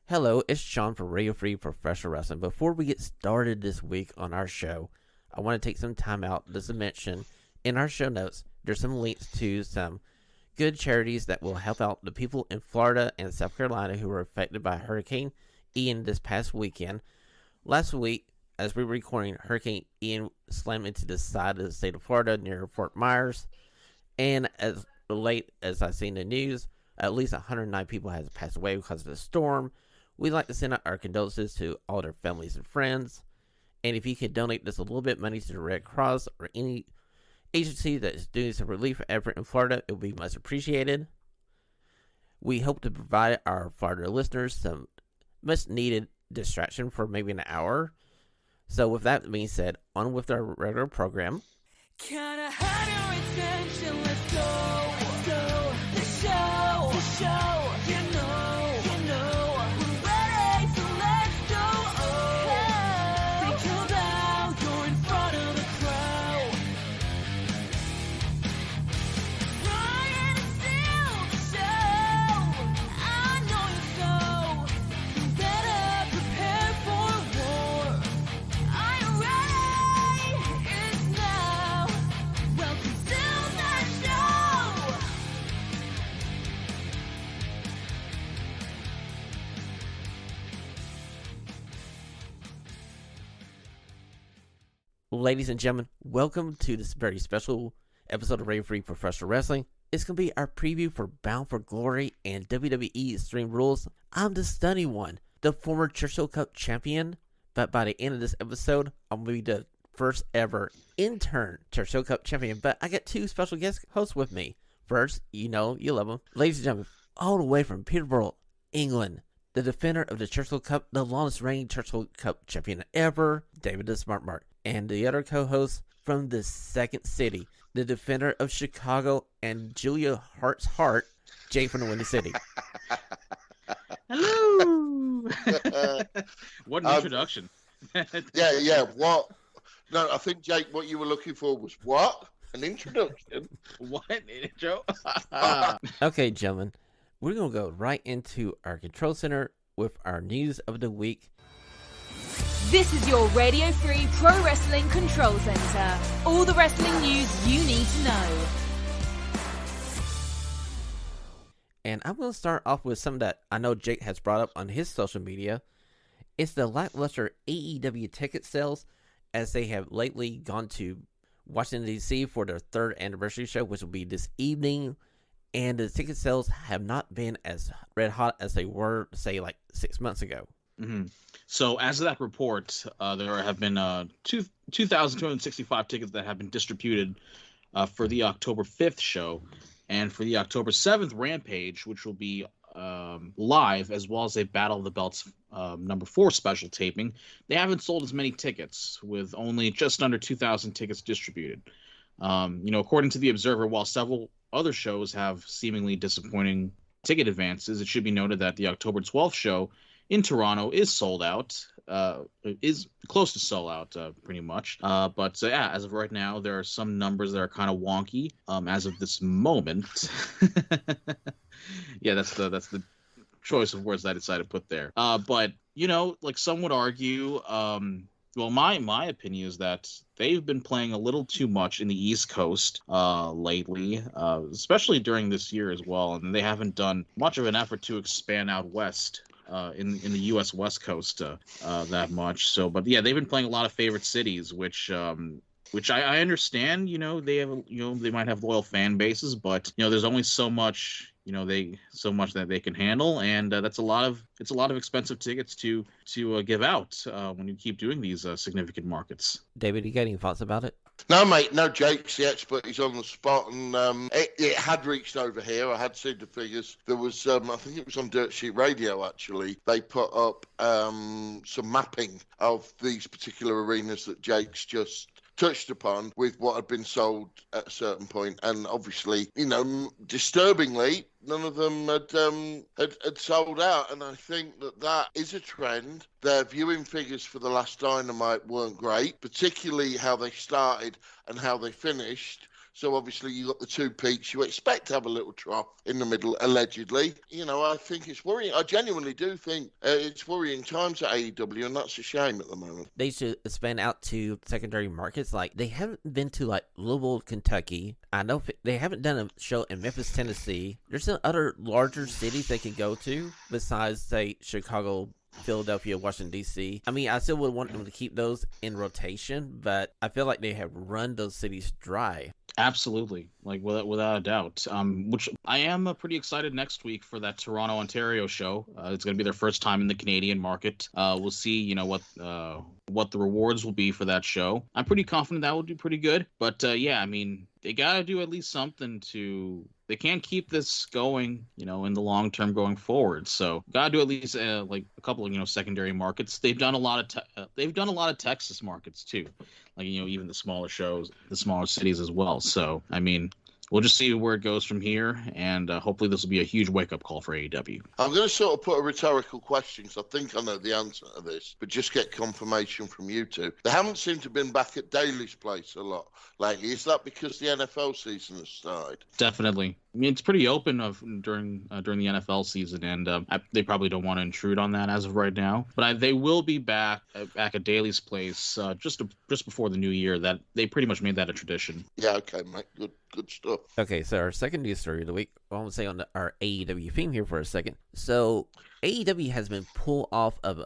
Hello, it's Sean from Radio Free Professional Wrestling. Before we get started this week on our show, I want to take some time out just to mention in our show notes, there's some links to some good charities that will help out the people in Florida and South Carolina who were affected by Hurricane Ian this past weekend. Last week, as we were recording, Hurricane Ian slammed into the side of the state of Florida near Fort Myers. And as late as I've seen the news, at least 109 people have passed away because of the storm. We'd like to send out our condolences to all their families and friends. And if you could donate just a little bit of money to the Red Cross or any agency that is doing some relief effort in Florida, it would be much appreciated. We hope to provide our Florida listeners some much needed distraction for maybe an hour. So with that being said, on with our regular program. Can I have your attention? Let's go. Let's go. The show. The show. You know. We're ready, so let's go. Oh. Think about you're in front of the crowd. Trying to steal the show. I know you so. You better prepare for war. Are you ready? It's now. Welcome to the show. Ladies and gentlemen, welcome to this very special episode of Radio Free Professional Wrestling. It's going to be our preview for Bound for Glory and WWE Extreme Rules. I'm the stunning one, the former Churchill Cup champion, but by the end of this episode, I'm going to be the first ever intern Churchill Cup champion. But I got two special guest hosts with me. First, you know, you love them. Ladies and gentlemen, all the way from Peterborough, England, the defender of the Churchill Cup, the longest reigning Churchill Cup champion ever, David the Smart Mark. And the other co-host from the second city, the defender of Chicago and Julia Hart's heart, Jay from the Windy City. Hello. What an introduction. Yeah. What? No, I think, Jake, what you were looking for was what? An introduction? What an intro? Okay, gentlemen, we're going to go right into our control center with our news of the week. This is your Radio Free Pro Wrestling Control Center. All the wrestling news you need to know. And I'm going to start off with something that I know Jake has brought up on his social media. It's the lackluster AEW ticket sales, as they have lately gone to Washington, D.C. for their third anniversary show, which will be this evening. And the ticket sales have not been as red hot as they were, say, like 6 months ago. Mm-hmm. So as of that report, there have been 2,265 tickets that have been distributed for the October 5th show. And for the October 7th Rampage, which will be live, as well as a Battle of the Belts number 4 special taping, they haven't sold as many tickets, with only just under 2,000 tickets distributed. According to the Observer, while several other shows have seemingly disappointing ticket advances, it should be noted that the October 12th show in Toronto is sold out, is close to sold out, pretty much. But as of right now, there are some numbers that are kind of wonky. As of this moment, yeah, that's the choice of words that I decided to put there. But like some would argue, well, my opinion is that they've been playing a little too much in the East Coast lately, especially during this year as well, and they haven't done much of an effort to expand out west. In the U.S. West Coast that much. So, but yeah, they've been playing a lot of favorite cities, which I understand. They have they might have loyal fan bases, but there's only so much that they can handle, and it's a lot of expensive tickets to give out when you keep doing these significant markets. David, you got any thoughts about it? No, mate, no. Jake's the expert. He's on the spot, and it had reached over here. I had seen the figures. There was, I think it was on Dirt Sheet Radio, actually. They put up some mapping of these particular arenas that Jake's just touched upon with what had been sold at a certain point, and obviously, disturbingly, none of them had sold out, and I think that is a trend. Their viewing figures for the last Dynamite weren't great, particularly how they started and how they finished. So obviously you got the two peaks. You expect to have a little trough in the middle, allegedly. I think it's worrying. I genuinely do think it's worrying times at AEW, and that's a shame at the moment. They should expand out to secondary markets. Like, they haven't been to, like, Louisville, Kentucky. I know they haven't done a show in Memphis, Tennessee. There's some other larger cities they can go to besides, say, Chicago, Philadelphia, Washington, D.C. I mean, I still would want them to keep those in rotation, but I feel like they have run those cities dry. Absolutely, like without a doubt. Which I am pretty excited next week for that Toronto, Ontario show. It's going to be their first time in the Canadian market. We'll see, what the rewards will be for that show. I'm pretty confident that will do pretty good. But yeah, I mean, they got to do at least something to. They can't keep this going, in the long term going forward. So gotta do at least like a couple of secondary markets. They've done a lot of Texas markets too, like even the smaller shows, the smaller cities as well. So I mean, we'll just see where it goes from here, and hopefully this will be a huge wake up call for AEW. I'm going to sort of put a rhetorical question, because I think I know the answer to this, but just get confirmation from you two. They haven't seemed to have been back at Daly's place a lot lately. Is that because the NFL season has started? Definitely. I mean, it's pretty open during the NFL season, and they probably don't want to intrude on that as of right now. But they will be back at Daly's place just before the new year. That they pretty much made that a tradition. Yeah, okay, mate. Good stuff. Okay, so our second news story of the week, I want to say on our AEW theme here for a second. So AEW has been pulled off of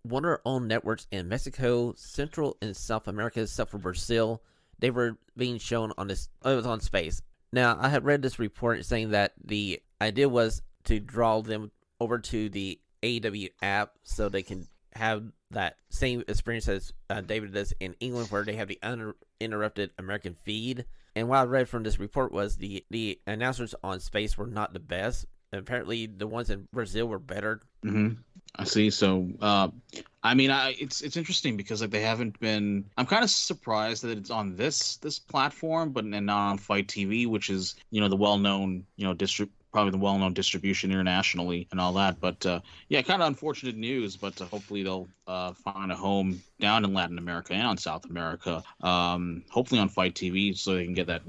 one of our own networks in Mexico, Central and South America, except for Brazil. They were being shown on this. It was on Space. Now, I had read this report saying that the idea was to draw them over to the AEW app so they can have that same experience as David does in England, where they have the uninterrupted American feed. And what I read from this report was the announcers on Space were not the best. Apparently, the ones in Brazil were better. Mm-hmm. I see. So, I mean, it's interesting because like they haven't been. I'm kind of surprised that it's on this platform, but and not on Fight TV, which is the well-known probably the well-known distribution internationally and all that. But yeah, kind of unfortunate news. But hopefully they'll find a home down in Latin America and on South America. Hopefully on Fight TV, so they can get that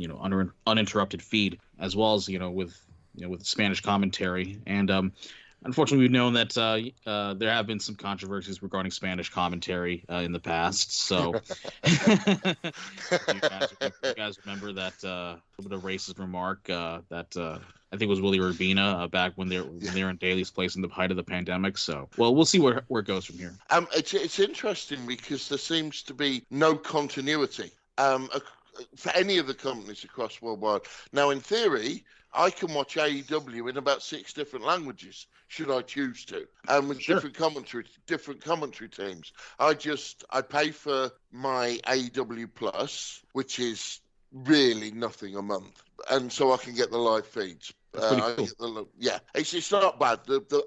uninterrupted feed, as well as with Spanish commentary. And unfortunately, we've known that there have been some controversies regarding Spanish commentary in the past. So, you guys remember that little bit of racist remark that I think it was Willie Urbina back when they were in Daly's place in the height of the pandemic. So, well, we'll see where it goes from here. It's interesting because there seems to be no continuity for any of the companies across worldwide. Now, in theory, I can watch AEW in about 6 different languages, should I choose to, with Sure. different commentary teams. I pay for my AEW Plus, which is really nothing a month, and so I can get the live feeds. That's pretty cool. It's not bad.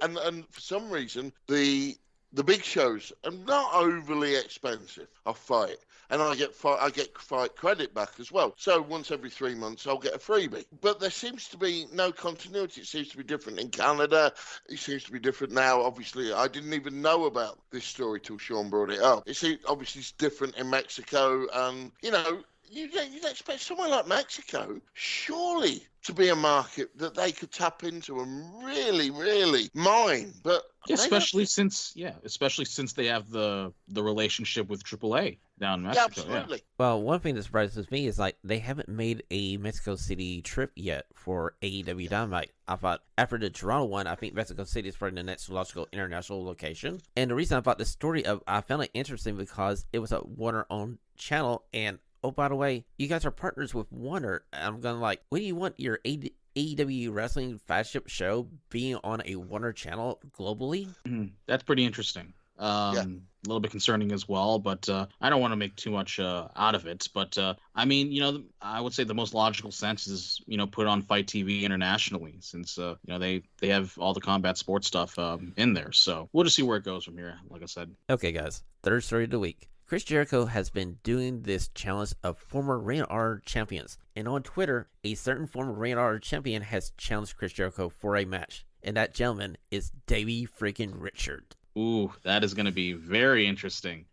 And for some reason the big shows are not overly expensive. I'll fight. And I get fight credit back as well. So once every 3 months, I'll get a freebie. But there seems to be no continuity. It seems to be different in Canada. It seems to be different now. Obviously, I didn't even know about this story till Sean brought it up. Obviously it's different in Mexico. And, you'd expect somewhere like Mexico, surely, to be a market that they could tap into and really, really mine. But especially since they have the relationship with AAA down in Mexico. Yeah, absolutely. Yeah. Well, one thing that surprises me is like they haven't made a Mexico City trip yet for AEW Dynamite. I thought after the Toronto one, I think Mexico City is probably the next logical international location. And the reason I thought this story I found it interesting because it was a Warner-owned channel, and oh, by the way, you guys are partners with Warner. I'm going like, what do you want your AEW Wrestling flagship show being on a Warner channel globally? That's pretty interesting. A little bit concerning as well, but I don't want to make too much out of it. But I mean, I would say the most logical sense is, put on Fight TV internationally, since they have all the combat sports stuff in there. So we'll just see where it goes from here. Like I said. Okay, guys. Third story of the week. Chris Jericho has been doing this challenge of former Ring of Honor champions. And on Twitter, a certain former Ring of Honor champion has challenged Chris Jericho for a match. And that gentleman is Davey freaking Richard. Ooh, that is going to be very interesting.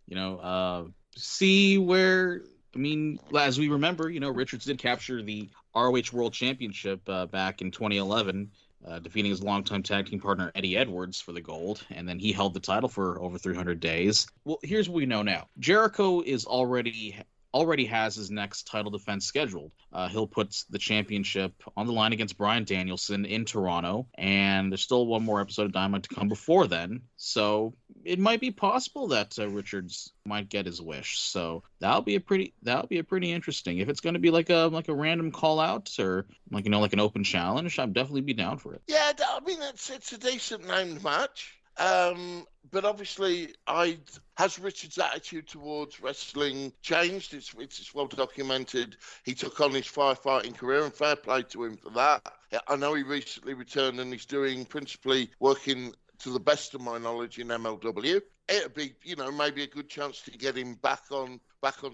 See where I mean, as we remember, Richards did capture the ROH World Championship back in 2011, defeating his longtime tag team partner Eddie Edwards for the gold, and then he held the title for over 300 days. Well, here's what we know now. Jericho is already has his next title defense scheduled. He'll put the championship on the line against Bryan Danielson in Toronto, and there's still one more episode of Dynamite to come before then. So it might be possible that Richards might get his wish. So that'll be a pretty interesting. If it's going to be like a random call out or like an open challenge, I'd definitely be down for it. Yeah, I mean it's a decent named match. But obviously, has Richard's attitude towards wrestling changed? It's well documented. He took on his firefighting career, and fair play to him for that. I know he recently returned, and he's doing principally working, to the best of my knowledge, in MLW. It'd be, maybe a good chance to get him back on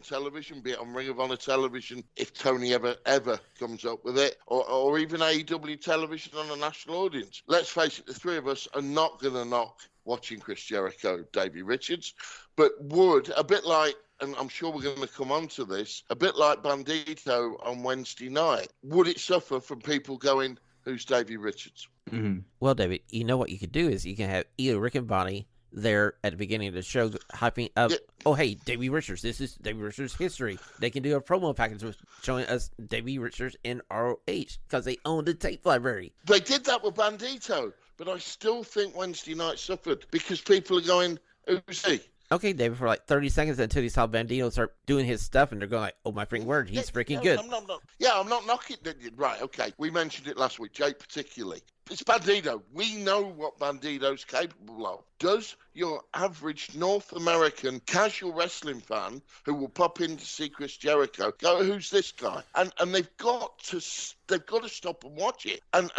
television, be it on Ring of Honor television, if Tony ever comes up with it, or even AEW television on a national audience. Let's face it, the three of us are not going to knock watching Chris Jericho, Davey Richards, but would, a bit like, and I'm sure we're going to come on to this, a bit like Bandito on Wednesday night, would it suffer from people going, who's Davey Richards? Mm-hmm. Well, David, what you could do is you can have either Rick and Bonnie there at the beginning of the show hyping up, oh, hey, Davey Richards, this is Davey Richards' history. They can do a promo package with showing us Davey Richards in ROH because they own the tape library. They did that with Bandito, but I still think Wednesday night suffered because people are going, who's he? Okay, David, for like 30 seconds until they saw Bandito start doing his stuff, and they're going like, oh, my freaking word, he's freaking good. I'm not knocking it. Right, okay. We mentioned it last week, Jake particularly. It's Bandito. We know what Bandito's capable of. Does your average North American casual wrestling fan who will pop in to see Chris Jericho go, who's this guy? And they've got to stop and watch it. And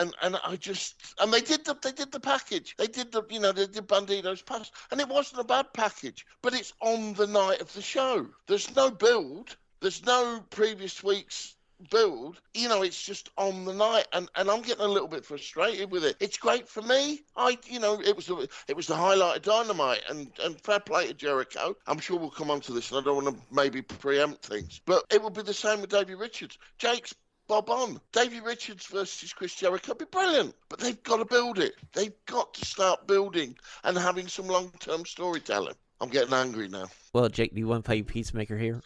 they did the package. They did they did Bandito's pass, and it wasn't a bad package. But it's on the night of the show. There's no build. There's no previous week's build. It's just on the night, and I'm getting a little bit frustrated with it. It's great for me. It was the highlight of Dynamite, and fair play to Jericho. I'm sure we'll come on to this, and I don't want to maybe preempt things, but it will be the same with Davey Richards. Jake's bob on. Davey Richards versus Chris Jericho would be brilliant, but they've got to build it. They've got to start building and having some long-term storytelling. I'm getting angry now. Well, Jake, do you want to play Peacemaker here?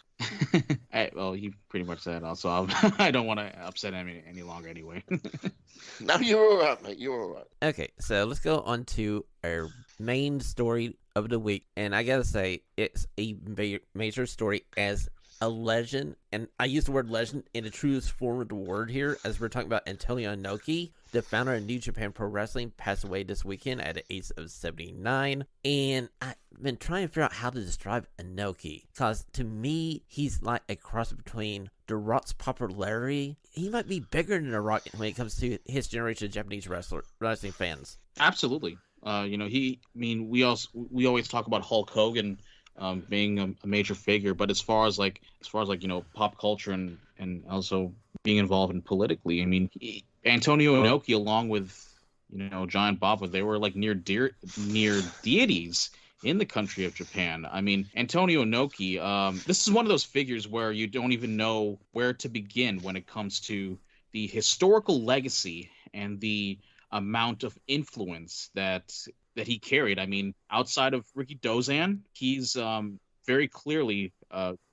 Well, you pretty much said also. I don't want to upset him any longer anyway. No, you're all right, mate. You're all right. Okay, so let's go on to our main story of the week. And I got to say, it's a major story as a legend. And I use the word legend in the truest form of the word here, as we're talking about Antonio Inoki, the founder of New Japan Pro Wrestling, passed away this weekend at the age of 79. And I've been trying to figure out how to describe Inoki, because to me, he's like a cross between The Rock's popularity. He might be bigger than The Rock when it comes to his generation of Japanese wrestling fans. Absolutely. We always talk about Hulk Hogan being a major figure, but as far as pop culture and also being involved in politically, Antonio Inoki, along with Giant Baba, they were like near deities in the country of Japan. Antonio Inoki, this is one of those figures where you don't even know where to begin when it comes to the historical legacy and the amount of influence that he carried. Outside of Ricky Dozan, he's very clearly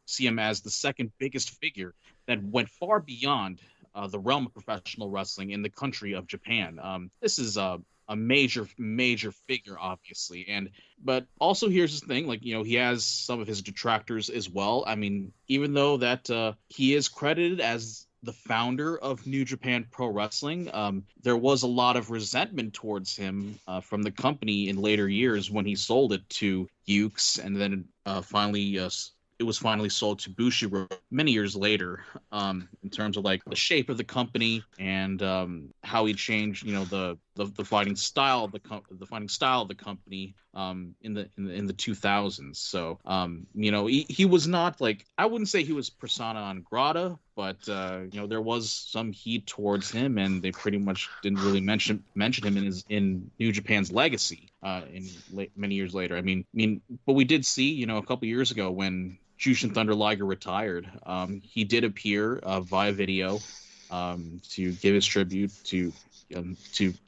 see him as the second biggest figure that went far beyond the realm of professional wrestling in the country of Japan. This is a major figure, obviously, but also here's the thing, he has some of his detractors as well. Even though that he is credited as the founder of New Japan Pro Wrestling, there was a lot of resentment towards him from the company in later years when he sold it to Ukes, and then it was finally sold to Bushiroad many years later, in terms of the shape of the company and how he changed, the fighting style of the company in the 2000s. So he was not I wouldn't say he was persona non grata, but there was some heat towards him, and they pretty much didn't really mention him in New Japan's legacy many years later. But we did see a couple years ago when Jushin Thunder Liger retired. He did appear via video to give his tribute to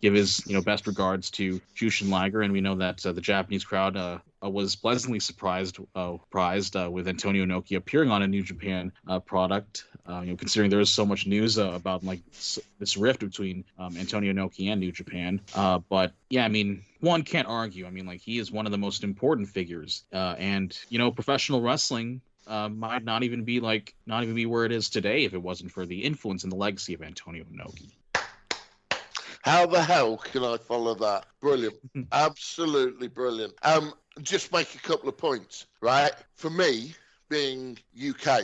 give his best regards to Jushin Liger, and we know that the Japanese crowd was pleasantly surprised with Antonio Inoki appearing on a New Japan product. Considering there is so much news about like this rift between Antonio Inoki and New Japan, but yeah, I mean, one can't argue. I mean, like, he is one of the most important figures, and professional wrestling might not even be where it is today if it wasn't for the influence and the legacy of Antonio Inoki. How the hell can I follow that? Brilliant. Absolutely brilliant. Just make a couple of points, right? For me, being UK,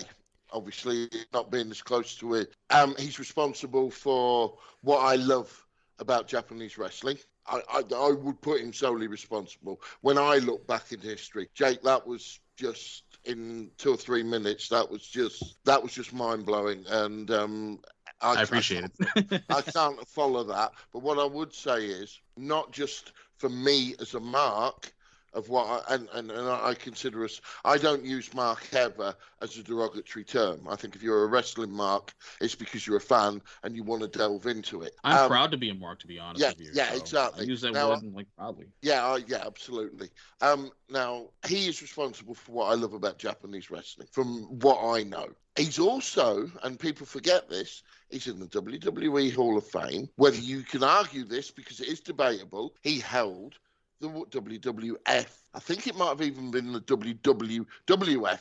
obviously not being as close to it, he's responsible for what I love about Japanese wrestling. I would put him solely responsible. When I look back in history, Jake, that was just in 2 or 3 minutes. That was just mind blowing, and I appreciate it. I can't follow that, but what I would say is not just for me as a mark of what I consider us. I don't use mark ever as a derogatory term. I think if you're a wrestling mark, it's because you're a fan and you want to delve into it. I'm proud to be a mark, to be honest with you. Yeah, so exactly. I use that word proudly. Yeah, absolutely. Now, he is responsible for what I love about Japanese wrestling, from what I know. He's also, and people forget this, he's in the WWE Hall of Fame. Whether you can argue this, because it is debatable, he held the WWF. I think it might have even been the WWF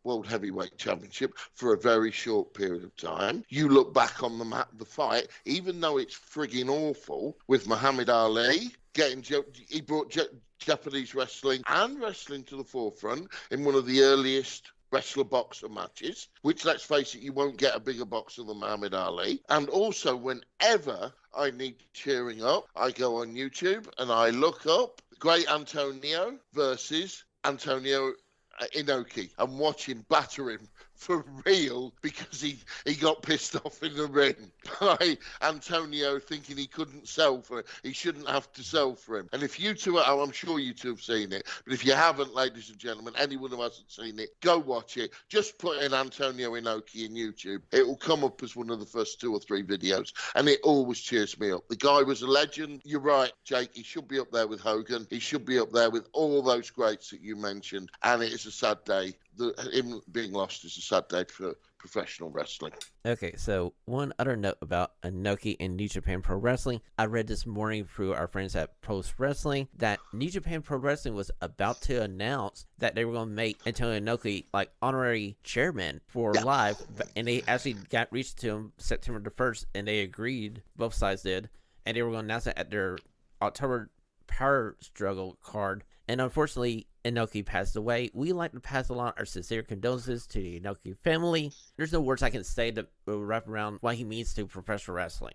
World Heavyweight Championship for a very short period of time. You look back on the fight, even though it's frigging awful, with Muhammad Ali he brought Japanese wrestling and wrestling to the forefront in one of the earliest wrestler-boxer matches, which, let's face it, you won't get a bigger boxer than Muhammad Ali. And also, whenever I need cheering up, I go on YouTube and I look up Great Antonio versus Antonio Inoki and watch him batter him for real because he got pissed off in the ring by Antonio thinking he couldn't sell for it. He shouldn't have to sell for him. And if you two I'm sure you two have seen it, but if you haven't, ladies and gentlemen, anyone who hasn't seen it, go watch it. Just put in Antonio Inoki in YouTube. It will come up as one of the first 2 or 3 videos, and it always cheers me up. The guy was a legend. You're right, Jake. He should be up there with Hogan. He should be up there with all those greats that you mentioned, and it is a sad day. Him being lost is a sad day for professional wrestling. Okay, so one other note about Inoki and New Japan Pro Wrestling. I read this morning through our friends at Post Wrestling that New Japan Pro Wrestling was about to announce that they were going to make Antonio Inoki like honorary chairman for Live, and they actually got reached to him September the 1st, and they agreed, both sides did, and they were going to announce it at their October Power Struggle card. And unfortunately, Inoki passed away. We like to pass along our sincere condolences to the Inoki family. There's no words I can say that will wrap around what he means to professional wrestling.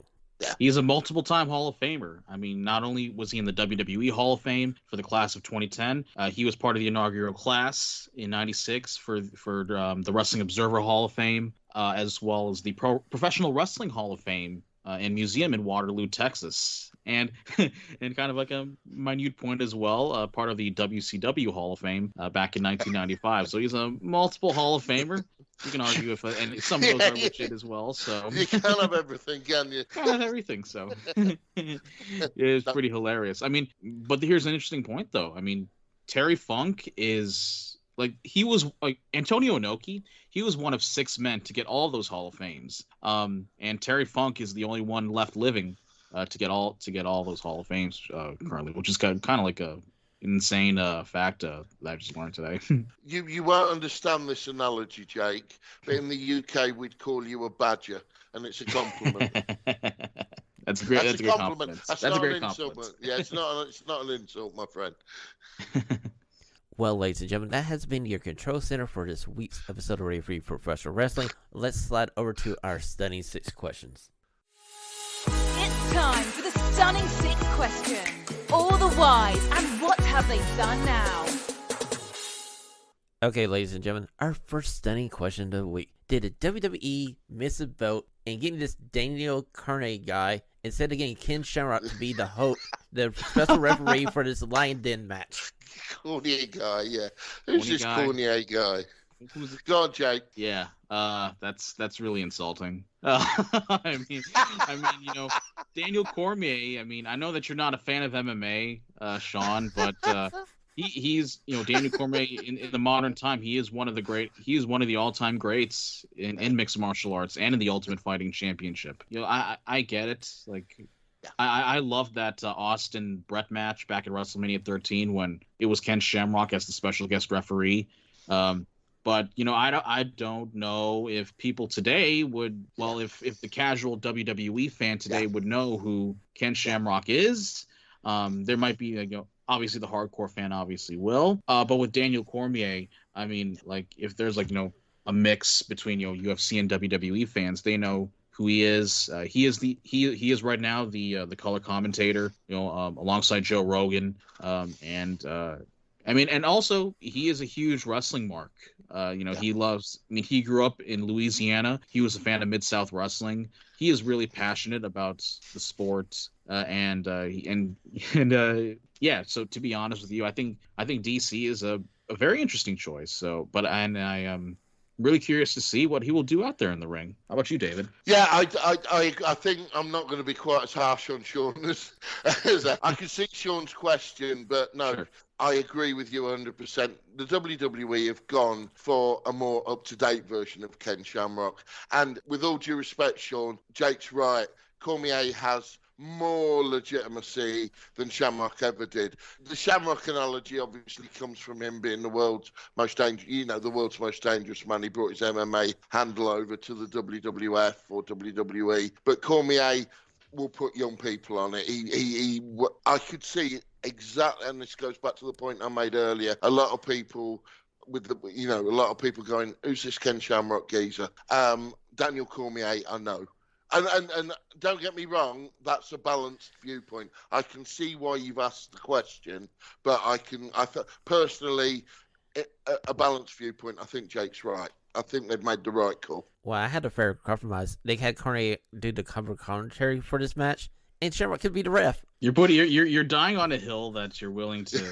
He's a multiple-time Hall of Famer. I mean, not only was he in the WWE Hall of Fame for the class of 2010, he was part of the inaugural class in '96 for the Wrestling Observer Hall of Fame, as well as the Professional Wrestling Hall of Fame and Museum in Waterloo, Texas. And kind of like a minute point as well, part of the WCW Hall of Fame back in 1995. So he's a multiple Hall of Famer. You can argue and some of those are legit as well. So you can't have everything, can you? Can't have everything. So it's pretty hilarious. I mean, but here's an interesting point, though. I mean, Terry Funk is he was Antonio Inoki. He was one of 6 men to get all those Hall of Fames. And Terry Funk is the only one left living to get all those Hall of Fames currently, which is kind of like a insane fact that I just learned today. You won't understand this analogy, Jake, but in the UK we'd call you a badger, and it's a compliment. That's a great compliment. That's a great compliment. Yeah, it's not an insult, my friend. Well, ladies and gentlemen, that has been your control center for this week's episode of Radio Free Professional Wrestling. Let's slide over to our stunning 6 questions. It's time for the stunning 6 question. All the whys and what have they done now? Okay, ladies and gentlemen, our first stunning question of the week. Did the WWE miss a boat in getting this Daniel Carne guy instead of getting Ken Shamrock to be the special referee for this Lion Den match? Cornier guy, yeah. Who's this Cornier guy? Who's Go on, Jake. Yeah, that's really insulting. Daniel Cormier. I mean, I know that you're not a fan of MMA, Sean, but he's Daniel Cormier in the modern time. He is one of the all-time greats in mixed martial arts and in the Ultimate Fighting Championship. I get it. Like, I love that Austin Brett match back at WrestleMania 13 when it was Ken Shamrock as the special guest referee. But I don't know if people today would. Well, if the casual WWE fan today would know who Ken Shamrock is, there might be obviously the hardcore fan obviously will. But with Daniel Cormier, I mean, like if there's a mix between UFC and WWE fans, they know who he is. He is right now the color commentator, alongside Joe Rogan, and also he is a huge wrestling mark. He loves. I mean, he grew up in Louisiana. He was a fan of Mid-South Wrestling. He is really passionate about the sport, yeah. So to be honest with you, I think DC is a very interesting choice. So, I am really curious to see what he will do out there in the ring. How about you, David? Yeah, I think I'm not going to be quite as harsh on Sean as I can see Sean's question, but no. Sure. I agree with you 100%. The WWE have gone for a more up-to-date version of Ken Shamrock. And with all due respect, Sean, Jake's right. Cormier has more legitimacy than Shamrock ever did. The Shamrock analogy obviously comes from him being the world's most dangerous, the world's most dangerous man. He brought his MMA handle over to the WWF or WWE. But Cormier will put young people on it. I could see exactly, and this goes back to the point I made earlier. A lot of people going, "Who's this Ken Shamrock geezer?" Daniel Cormier, I know, and don't get me wrong, that's a balanced viewpoint. I can see why you've asked the question, but personally, a balanced viewpoint. I think Jake's right. I think they've made the right call. Well, I had a fair compromise. They had Cormier do the cover commentary for this match, and Shamrock could be the ref. You're dying on a hill that you're willing to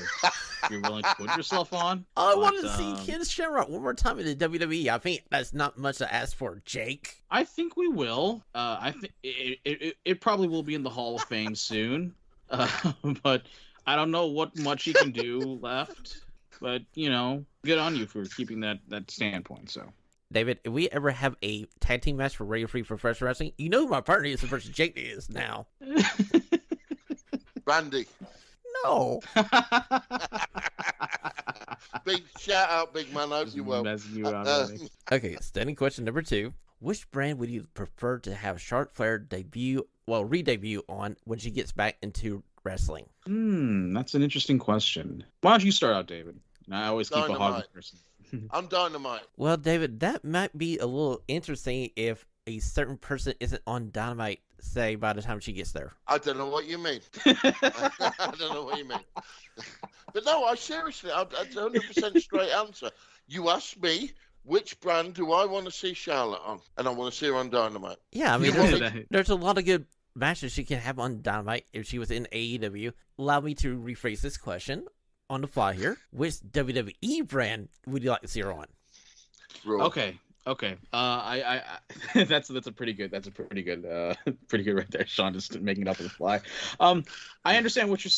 put yourself on. I want to see Ken Shamrock one more time in the WWE. I think that's not much to ask for, Jake. I think we will. I think it probably will be in the Hall of Fame soon. But I don't know what much he can do left. But good on you for keeping that standpoint. So, David, if we ever have a tag team match for Radio Free Professional Wrestling, you know who my partner is versus Jake is now. Randy. No. Big shout out, big man. I hope you will. Okay, standing question number 2. Which brand would you prefer to have Charlotte Flair re-debut on when she gets back into wrestling? That's an interesting question. Why don't you start out, David? I always keep a hog person. I'm Dynamite. Well, David, that might be a little interesting if a certain person isn't on Dynamite, say, by the time she gets there. I don't know what you mean. I don't know what you mean. But no, that's a 100% straight answer. You asked me, which brand do I want to see Charlotte on? And I want to see her on Dynamite. Yeah, I mean, there's a lot of good matches she can have on Dynamite if she was in AEW. Allow me to rephrase this question on the fly here. Which WWE brand would you like to see her on? Raw. Okay. I that's pretty good right there, Sean, just making it up on the fly. I understand what you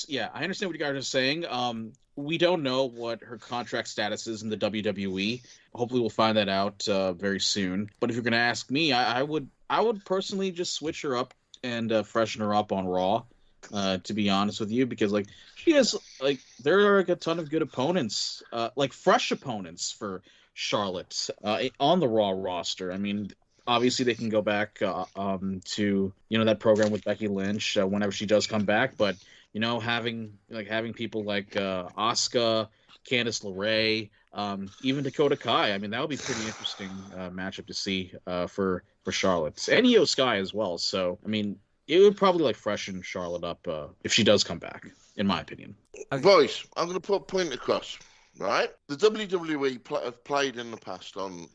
guys are saying. We don't know what her contract status is in the WWE. Hopefully we'll find that out very soon. But if you're going to ask me, I would personally just switch her up and freshen her up on Raw. To be honest with you, because she has there are a ton of good opponents, fresh opponents for Charlotte on the Raw roster. I mean, obviously they can go back to that program with Becky Lynch whenever she does come back, but having people like Asuka, Candice LeRae, even Dakota Kai. I mean, that would be pretty interesting matchup to see for Charlotte and Io Sky as well. So I mean, it would probably freshen Charlotte up if she does come back, in my opinion. Boys, I'm going to put a point across, right? The WWE have played in the past on,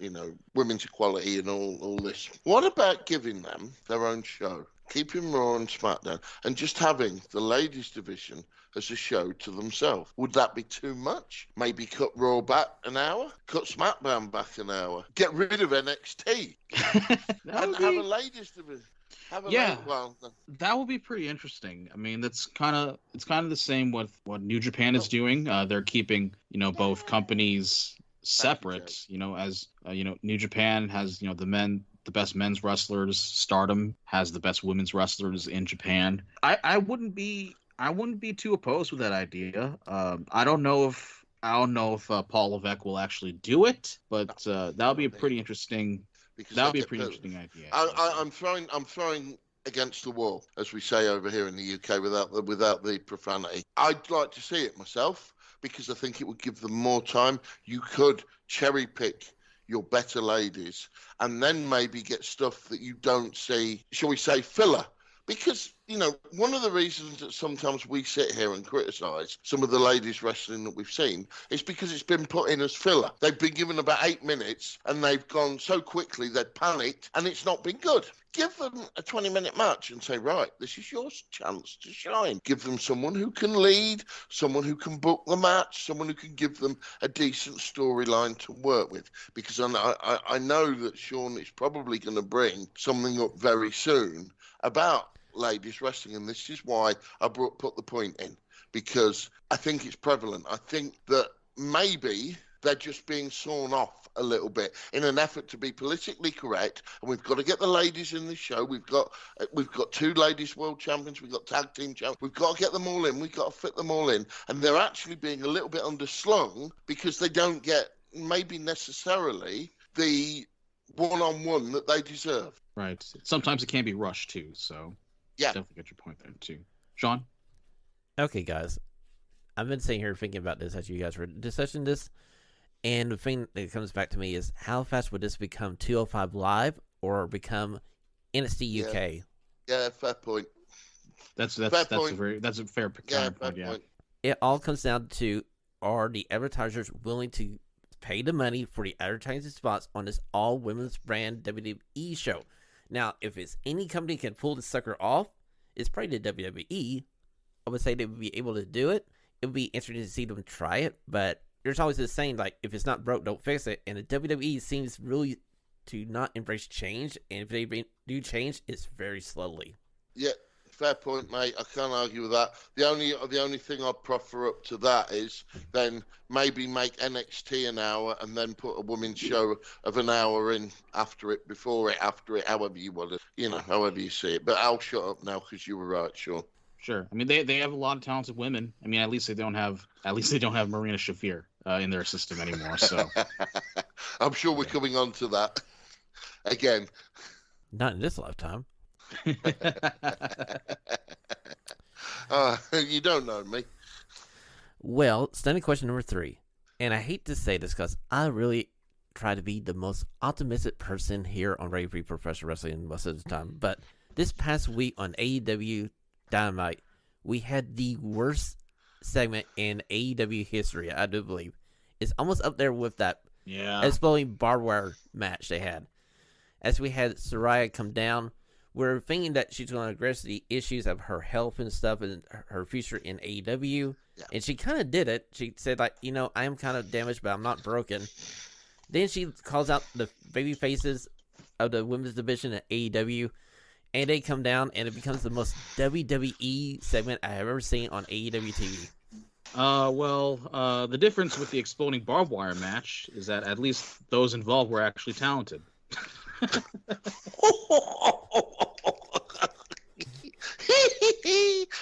women's equality and all this. What about giving them their own show? keeping Raw and SmackDown, and just having the ladies division as a show to themselves. Would that be too much? Maybe cut Raw back an hour, cut SmackDown back an hour, get rid of NXT, and have a ladies division. Well, that would be pretty interesting. I mean, it's kind of the same with what New Japan is doing. They're keeping both companies separate. As New Japan has the best men's wrestlers. Stardom has the best women's wrestlers in Japan. I wouldn't be too opposed with that idea. I don't know if Paul Levesque will actually do it, but that would be a pretty interesting. That would be a pretty interesting idea. I'm throwing against the wall, as we say over here in the UK, without the profanity. I'd like to see it myself because I think it would give them more time. You could cherry pick your better ladies and then maybe get stuff that you don't see, shall we say, filler. Because, one of the reasons that sometimes we sit here and criticise some of the ladies wrestling that we've seen is because it's been put in as filler. They've been given about 8 minutes and they've gone so quickly they've panicked and it's not been good. Give them a 20-minute match and say, right, this is your chance to shine. Give them someone who can lead, someone who can book the match, someone who can give them a decent storyline to work with. Because I know that Sean is probably going to bring something up very soon about ladies wrestling, and this is why I put the point in, because I think it's prevalent. I think that maybe they're just being sawn off a little bit in an effort to be politically correct, and we've got to get the ladies in the show. We've got 2 ladies world champions, we've got tag team champions, we've got to get them all in, we've got to fit them all in, and they're actually being a little bit underslung because they don't get maybe necessarily the one-on-one that they deserve. Right. Sometimes it can be rushed too, so yeah, definitely get your point there too. Sean? Okay, guys. I've been sitting here thinking about this as you guys were discussing this, and the thing that comes back to me is how fast would this become 205 Live or become NXT UK? Yeah, fair point. That's a fair point. Yeah. It all comes down to, are the advertisers willing to pay the money for the advertising spots on this all women's brand WWE show? Now, if it's any company can pull the sucker off, it's probably the WWE. I would say they would be able to do it. It would be interesting to see them try it, but there's always this saying, like, if it's not broke, don't fix it. And the WWE seems really to not embrace change, and if they do change, it's very slowly. Yeah, fair point, mate. I can't argue with that. The only thing I'd proffer up to that is then maybe make NXT an hour and then put a women's show of an hour in after it, before it, after it, however you want it, however you see it. But I'll shut up now because you were right, Sean. Sure. I mean, they have a lot of talented women. I mean, at least they don't have Marina Shafir in their system anymore. So I'm sure we're coming on to that again. Not in this lifetime. You don't know me. Well, standing question number 3, and I hate to say this because I really try to be the most optimistic person here on Ready for Professional Wrestling most of the time, but this past week on AEW Dynamite, we had the worst segment in AEW history, I do believe. It's almost up there with that exploding barbed wire match they had. As we had Saraya come down, we're thinking that she's going to address the issues of her health and stuff and her future in AEW. Yeah. And she kind of did it. She said, like, I am kind of damaged, but I'm not broken. Then she calls out the baby faces of the women's division at AEW. And they come down, and it becomes the most WWE segment I have ever seen on AEW TV. The difference with the exploding barbed wire match is that at least those involved were actually talented.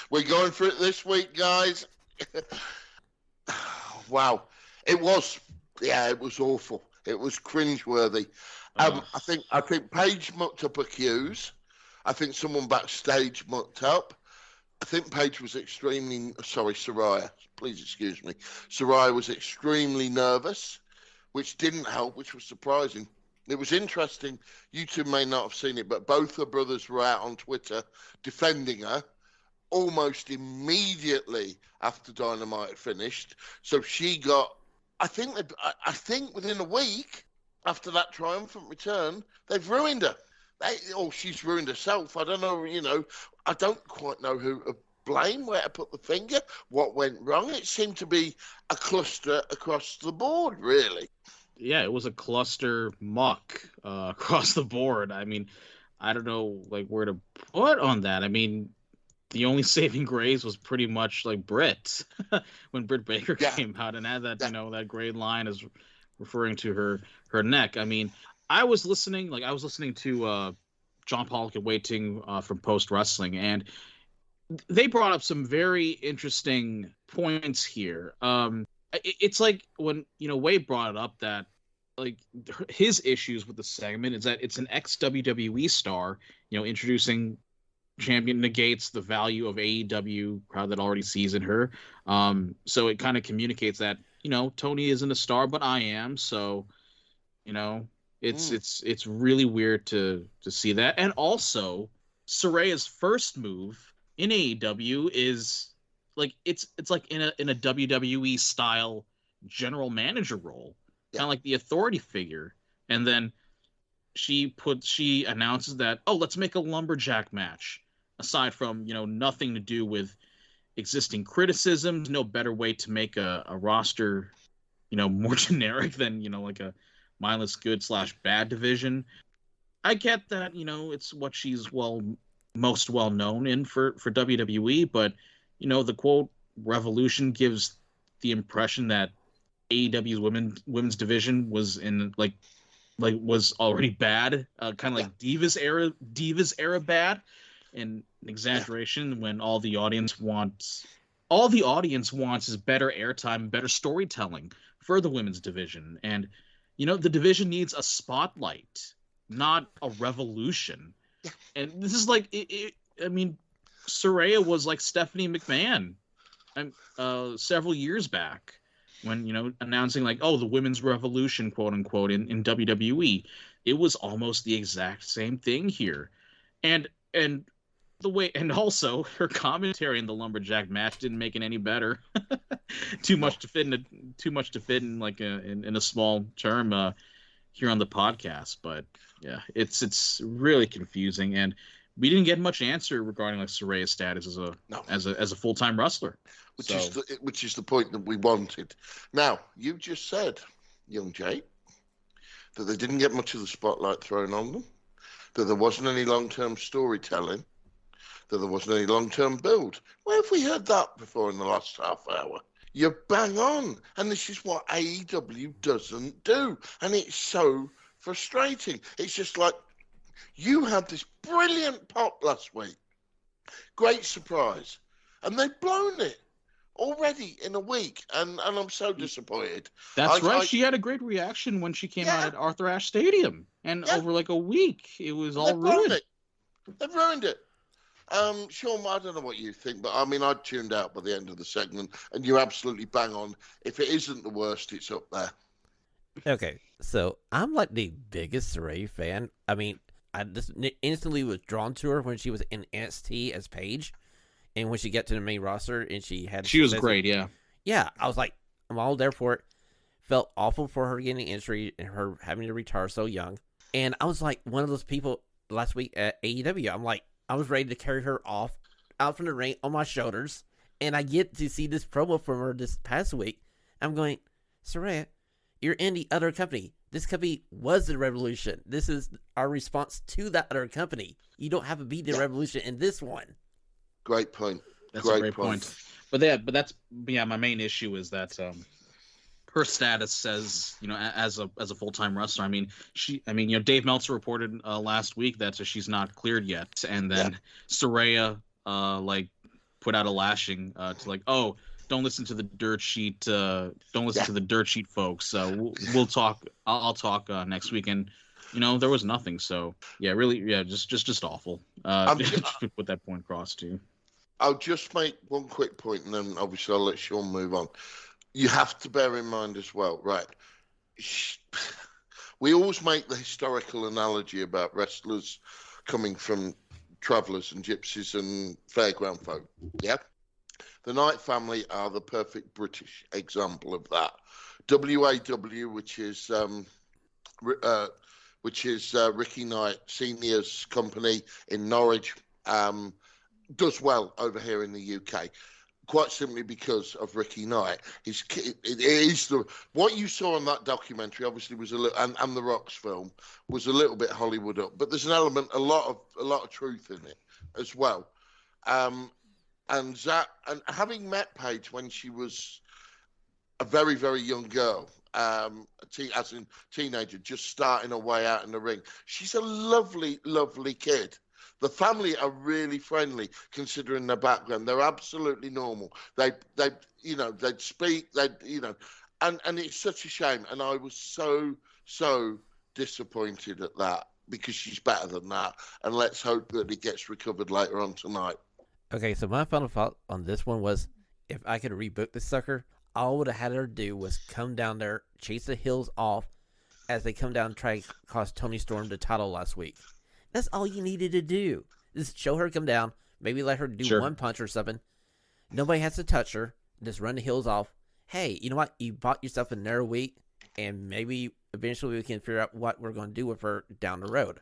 We're going for it this week, guys. Wow. It was awful. It was cringeworthy. I think Paige mucked up her cues. I think someone backstage mucked up. I think Paige was Saraya, please excuse me. Saraya was extremely nervous, which didn't help, which was surprising. It was interesting. You two may not have seen it, but both her brothers were out on Twitter defending her almost immediately after Dynamite had finished. So she got, I think within a week after that triumphant return, they've ruined her. she's ruined herself. I don't know, I don't quite know who to blame, where to put the finger, what went wrong. It seemed to be a cluster across the board, really. Yeah, it was a cluster muck across the board. I mean, I don't know like where to put on that. I mean, the only saving grace was pretty much like Britt when Britt Baker Yeah. came out and had that Yeah. that gray line is referring to her neck. I mean, I was listening to John Pollock and Wei Ting from Post Wrestling, and they brought up some very interesting points here. It's like when Wade brought it up that like his issues with the segment is that it's an ex WWE star, introducing champion negates the value of AEW crowd that already sees in her. So it kind of communicates that Tony isn't a star, but I am. So it's really weird to see that. And also, Saraya's first move in AEW is like it's like in a WWE style general manager role, kind of like the authority figure. And then she announces that, oh, let's make a lumberjack match. Aside from nothing to do with existing criticisms, no better way to make a roster more generic than like a mindless good / bad division. I get that it's what she's most well known in for WWE, but the quote revolution gives the impression that AEW's women's division was in was already bad, kind of like Divas era bad, and an exaggeration when all the audience wants is better airtime, better storytelling for the women's division. And the division needs a spotlight, not a revolution. And this is like I mean, Saraya was like Stephanie McMahon several years back when announcing like, oh, the women's revolution, quote unquote, in WWE. It was almost the exact same thing here. And the way, and also her commentary in the lumberjack match didn't make it any better. too much to fit in like in a small term here on the podcast. But yeah, it's really confusing, and we didn't get much answer regarding like Saraya's status as a full-time wrestler, which is the point that we wanted. Now, you just said, young Jake, that they didn't get much of the spotlight thrown on them, that there wasn't any long-term storytelling, that there wasn't any long-term build. Where have we heard that before in the last half hour? You're bang on. And this is what AEW doesn't do. And it's so frustrating. It's just like, you had this brilliant pop last week. Great surprise. And they've blown it already in a week. And I'm so disappointed. That's right. She had a great reaction when she came out at Arthur Ashe Stadium. And over like a week, it was all ruined. They've ruined it. Sean, I don't know what you think, but I mean, I tuned out by the end of the segment, and you're absolutely bang on. If it isn't the worst, it's up there. Okay, so I'm like the biggest Saraya fan. I mean, I just instantly was drawn to her when she was in NXT as Paige, and when she got to the main roster and she was great, yeah. Yeah, I was like, I'm all there for it. Felt awful for her getting injury and her having to retire so young. And I was like one of those people last week at AEW. I'm like, I was ready to carry her out from the ring on my shoulders. And I get to see this promo from her this past week. I'm going, Saraya, you're in the other company. This company was the Revolution. This is our response to that other company. You don't have to be the Revolution in this one. Great point. That's a great point. But that's my main issue is that her status says, as a full-time wrestler. I mean, Dave Meltzer reported last week that she's not cleared yet, and then Saraya put out a lashing to like, oh, don't listen to the dirt sheet. Don't listen to the dirt sheet folks. We'll talk. I'll talk next week. And there was nothing. So just awful. Just to put that point across too. I'll just make one quick point, and then obviously I'll let Sean move on. You have to bear in mind as well, right? We always make the historical analogy about wrestlers coming from travellers and gypsies and fairground folk. Yeah. The Knight family are the perfect British example of that. WAW, which is which is Ricky Knight Senior's company in Norwich, does well over here in the UK. Quite simply because of Ricky Knight. What you saw in that documentary obviously was a little, and the Rock's film was a little bit Hollywood up, but there's an element, a lot of truth in it as well. And having met Paige when she was a very, very young girl, as in teenager, just starting her way out in the ring, she's a lovely, lovely kid. The family are really friendly, considering their background. They're absolutely normal. They'd speak, and it's such a shame. And I was so disappointed at that, because she's better than that. And let's hope that it gets recovered later on tonight. Okay, so my final thought on this one was, if I could rebook this sucker, all I would have had her do was come down there, chase the Hills off as they come down and try to cost Tony Storm the title last week. That's all you needed to do. Just show her come down, maybe let her do one punch or something. Nobody has to touch her. Just run the Hills off. Hey, you know what? You bought yourself a narrow week, and maybe eventually we can figure out what we're going to do with her down the road.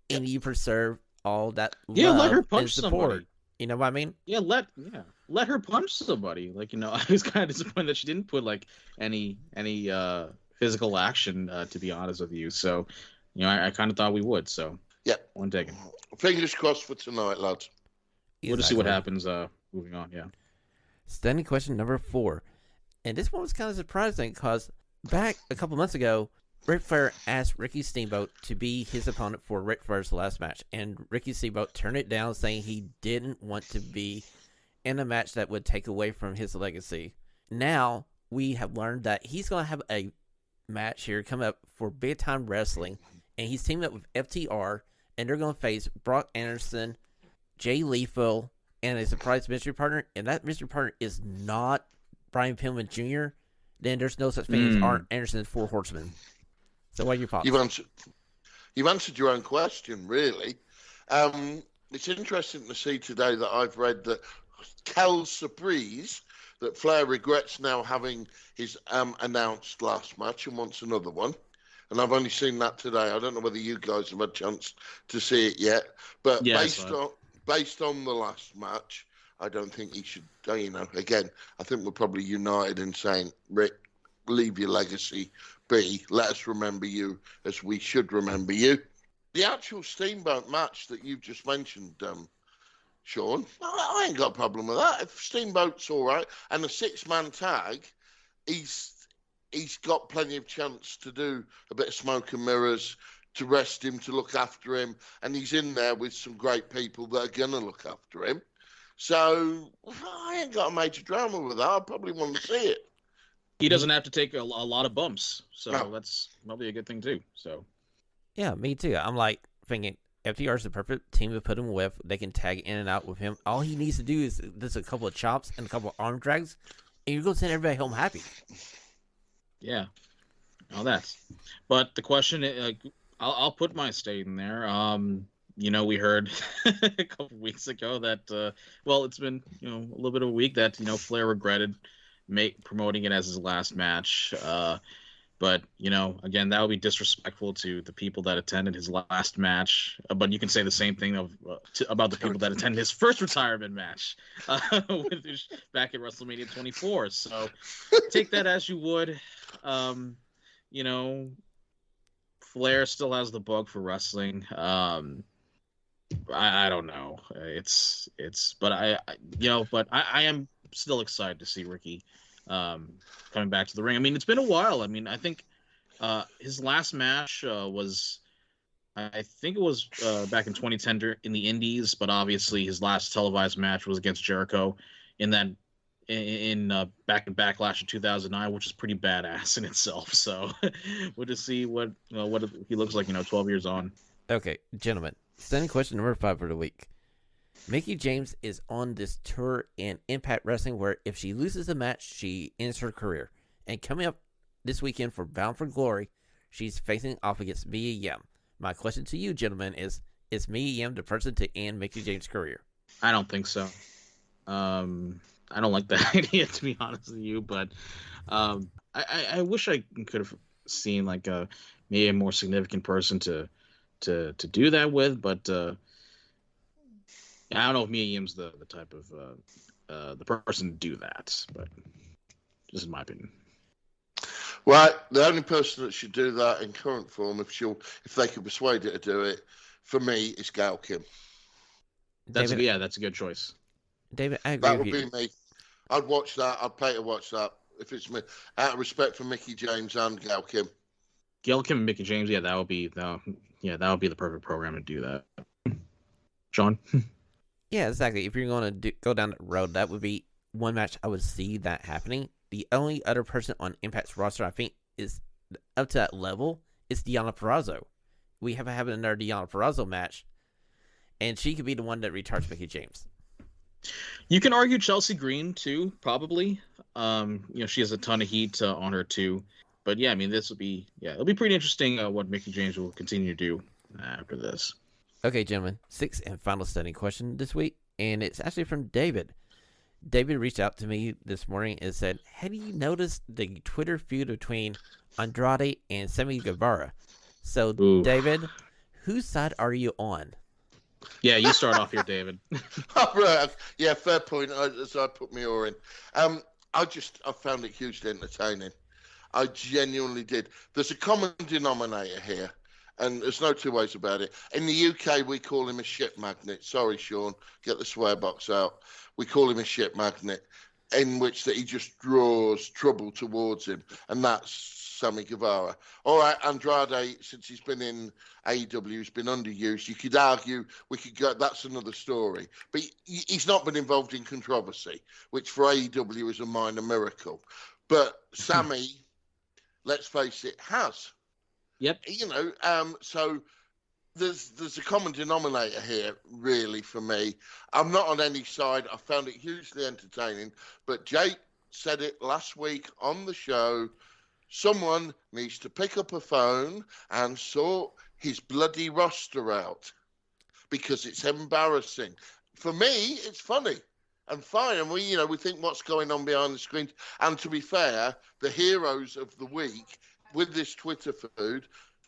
And you preserve all that love let her punch and support. somebody. You know what I mean? Yeah, let her punch somebody. Like, I was kind of disappointed that she didn't put like any physical action. To be honest with you, so I kind of thought we would. So one taken. Fingers crossed for tonight, lads. We'll just see what happens. Moving on, Standing question number 4, and this one was kind of surprising because back a couple months ago, Ric Flair asked Ricky Steamboat to be his opponent for Ric Flair's last match, and Ricky Steamboat turned it down, saying he didn't want to be in a match that would take away from his legacy. Now, we have learned that he's going to have a match here coming up for Big Time Wrestling, and he's teaming up with FTR, and they're going to face Brock Anderson, Jay Lethal, and a surprise mystery partner, and that mystery partner is not Brian Pillman Jr., then there's no such thing as Arn Anderson's Four Horsemen. So what are your thoughts? You've answered your own question, really. It's interesting to see today that I've read that Kel's surprise that Flair regrets now having his announced last match and wants another one. And I've only seen that today. I don't know whether you guys have had a chance to see it yet. But based on the last match, I don't think he should, again, I think we're probably united in saying, Rick, leave your legacy be. Let us remember you as we should remember you. The actual Steamboat match that you've just mentioned, Sean, I ain't got a problem with that. If Steamboat's all right, and a 6-man tag, he's got plenty of chance to do a bit of smoke and mirrors, to rest him, to look after him, and he's in there with some great people that are going to look after him. So I ain't got a major drama with that. I probably want to see it. He doesn't have to take a lot of bumps, so that's probably a good thing too. So, yeah, me too. I'm like thinking FTR is the perfect team to put him with. They can tag in and out with him. All he needs to do is just a couple of chops and a couple of arm drags, and you're going to send everybody home happy. Yeah, but the question, I'll put my state in there. We heard a couple weeks ago that, it's been, a little bit of a week that, Flair regretted promoting it as his last match. But, again, that would be disrespectful to the people that attended his last match. But you can say the same thing about the people that attended his first retirement match back at WrestleMania 24. So take that as you would. Flair still has the bug for wrestling. I don't know. But I am still excited to see Ricky coming back to the ring. I mean, it's been a while. I mean, I think his last match was back in 2010 in the Indies, but obviously his last televised match was against Jericho in back in Backlash in 2009, which is pretty badass in itself. So we'll just see what he looks like, 12 years on. Okay, gentlemen, standing question number 5 for the week. Mickie James is on this tour in Impact Wrestling where if she loses a match, she ends her career. And coming up this weekend for Bound for Glory, she's facing off against Mia Yim. My question to you, gentlemen, is Mia Yim the person to end Mickie James' career? I don't think so. I don't like that idea, to be honest with you, but I wish I could have seen like maybe a more significant person to do that with. But I don't know if Mia Yim's the type of the person to do that. But this is my opinion. Well, the only person that should do that in current form, if they could persuade her to do it, for me, is Gail Kim. That's David, that's a good choice. David, I agree That with would you. be me. I'd watch that. I'd pay to watch that if it's me. Out of respect for Mickey James and Gail Kim. Gail Kim and Mickey James, that would be the perfect program to do that. Sean? Yeah, exactly. If you're going to go down that road, that would be one match I would see that happening. The only other person on Impact's roster I think is up to that level is Deonna Purrazzo. We have another Deonna Purrazzo match, and she could be the one that retires Mickey James. You can argue Chelsea Green too, probably. She has a ton of heat on her too. But yeah, I mean, it'll be pretty interesting what Mickey James will continue to do after this. Okay, gentlemen, sixth and final study question this week, and it's actually from David. David reached out to me this morning and said, "Have you noticed the Twitter feud between Andrade and Sammy Guevara?" So, Ooh. David, whose side are you on? Yeah, you start off here, David. Oh, right. Yeah, fair point. As I put me all in. I found it hugely entertaining. I genuinely did. There's a common denominator here, and there's no two ways about it. In the UK, we call him a shit magnet. Sorry, Sean, get the swear box out. We call him a shit magnet, in which that he just draws trouble towards him, and that's Sammy Guevara. All right, Andrade, since he's been in AEW, he's been underused. You could argue we could go. That's another story, but he's not been involved in controversy, which for AEW is a minor miracle. But Sammy, let's face it, has. Yep. So there's a common denominator here, really, for me. I'm not on any side. I found it hugely entertaining. But Jake said it last week on the show. Someone needs to pick up a phone and sort his bloody roster out because it's embarrassing. For me, it's funny and fine. And we think what's going on behind the screen. And to be fair, the heroes of the week with this Twitter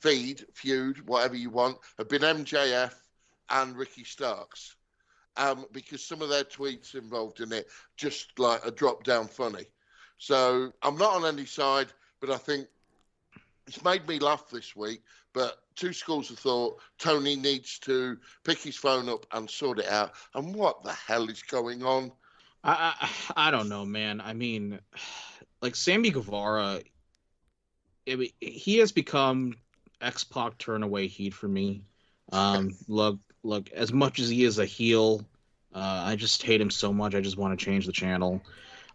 feud, whatever you want, have been MJF and Ricky Starks. Because some of their tweets involved in it just like a drop down funny. So I'm not on any side, but I think it's made me laugh this week. But two schools of thought. Tony needs to pick his phone up and sort it out. And what the hell is going on? I don't know, man. I mean, like Sammy Guevara, he has become X-Pac turn away heat for me. Look, as much as he is a heel, I just hate him so much. I just want to change the channel.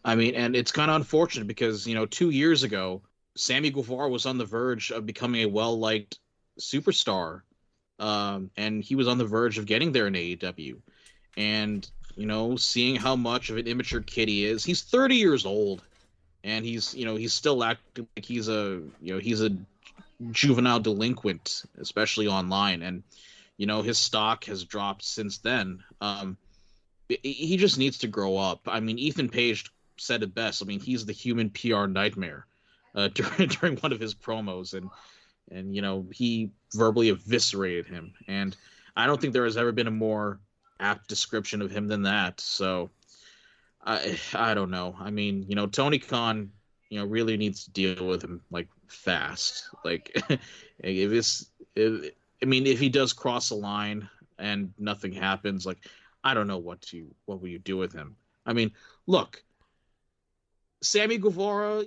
I mean, and it's kind of unfortunate because 2 years ago, Sammy Guevara was on the verge of becoming a well-liked superstar, and he was on the verge of getting there in AEW. And seeing how much of an immature kid he is, he's 30 years old, and he's still acting like he's a juvenile delinquent, especially online. And his stock has dropped since then. He just needs to grow up. I mean, Ethan Page said it best. I mean, he's the human PR nightmare during one of his promos, and he verbally eviscerated him. And I don't think there has ever been a more apt description of him than that. So I don't know. I mean, Tony Khan, really needs to deal with him like fast. Like if he does cross a line and nothing happens, like I don't know what will you do with him. I mean, look, Sammy Guevara,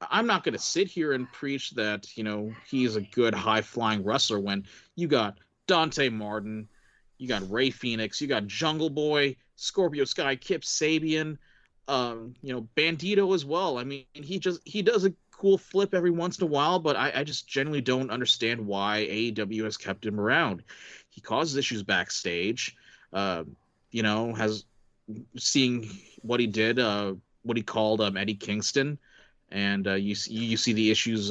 I'm not going to sit here and preach that, he's a good high-flying wrestler when you got Dante Martin, you got Ray Phoenix, you got Jungle Boy, Scorpio Sky, Kip Sabian, Bandito as well. I mean, he does a cool flip every once in a while, but I just genuinely don't understand why AEW has kept him around. He causes issues backstage, has seeing what he did, what he called Eddie Kingston, and you see the issues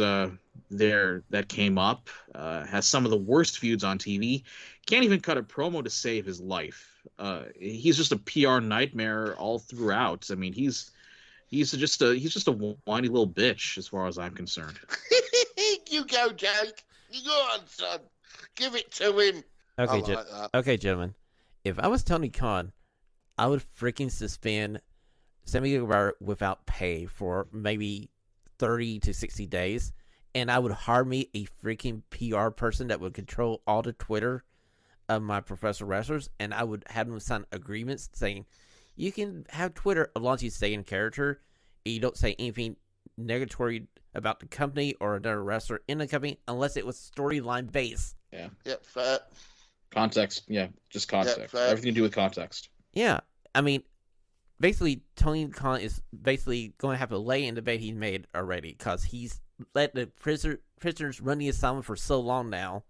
there that came up. Has some of the worst feuds on TV. Can't even cut a promo to save his life. He's just a PR nightmare all throughout. I mean, he's just a whiny little bitch as far as I'm concerned. You go, Jake. You go on, son. Give it to him. Okay, I like that. okay, gentlemen. If I was Tony Khan, I would freaking suspend Sammy Guevara without pay for maybe 30 to 60 days, and I would hire me a freaking PR person that would control all the Twitter of my professional wrestlers, and I would have them sign agreements saying, you can have Twitter as long as you stay in character, and you don't say anything negatory about the company or another wrestler in the company unless it was storyline based. Yeah. Yeah, fair. Context. Yeah, just context. fair. Everything to do with context. Yeah, I mean, basically, Tony Khan is basically going to have to lay in the bed he made already because he's let the prisoners run the asylum for so long now.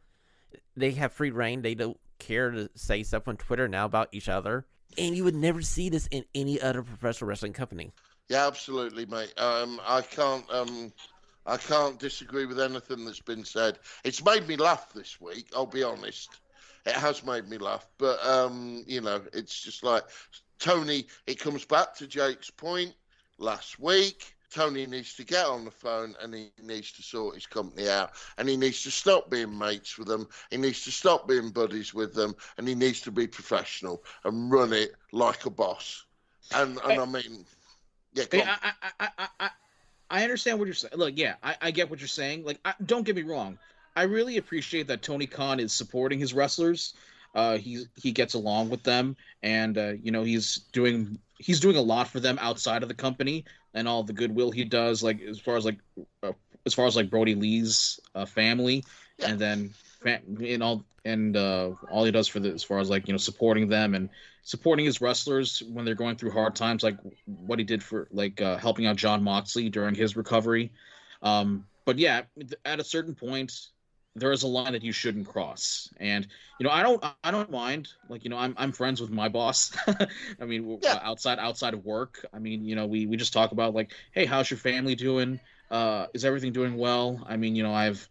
They have free reign. They don't care to say stuff on Twitter now about each other. And you would never see this in any other professional wrestling company. Yeah, absolutely, mate. I can't disagree with anything that's been said. It's made me laugh this week, I'll be honest. It has made me laugh. But, it's just like, Tony, it comes back to Jake's point last week. Tony needs to get on the phone and he needs to sort his company out. And he needs to stop being mates with them. He needs to stop being buddies with them. And he needs to be professional and run it like a boss. And I mean... Yeah, I understand what you're saying. Look, yeah, I get what you're saying. Like, don't get me wrong. I really appreciate that Tony Khan is supporting his wrestlers. He gets along with them, and he's doing a lot for them outside of the company and all the goodwill he does. Like as far as Brody Lee's family, Yeah. and then all he does as far as supporting them and supporting his wrestlers when they're going through hard times, like what he did for helping out John Moxley during his recovery. But yeah, at a certain point, there is a line that you shouldn't cross. And I don't mind. I'm friends with my boss. I mean, Yeah. outside of work. I mean, we just talk about hey, how's your family doing? Is everything doing well? I mean, I've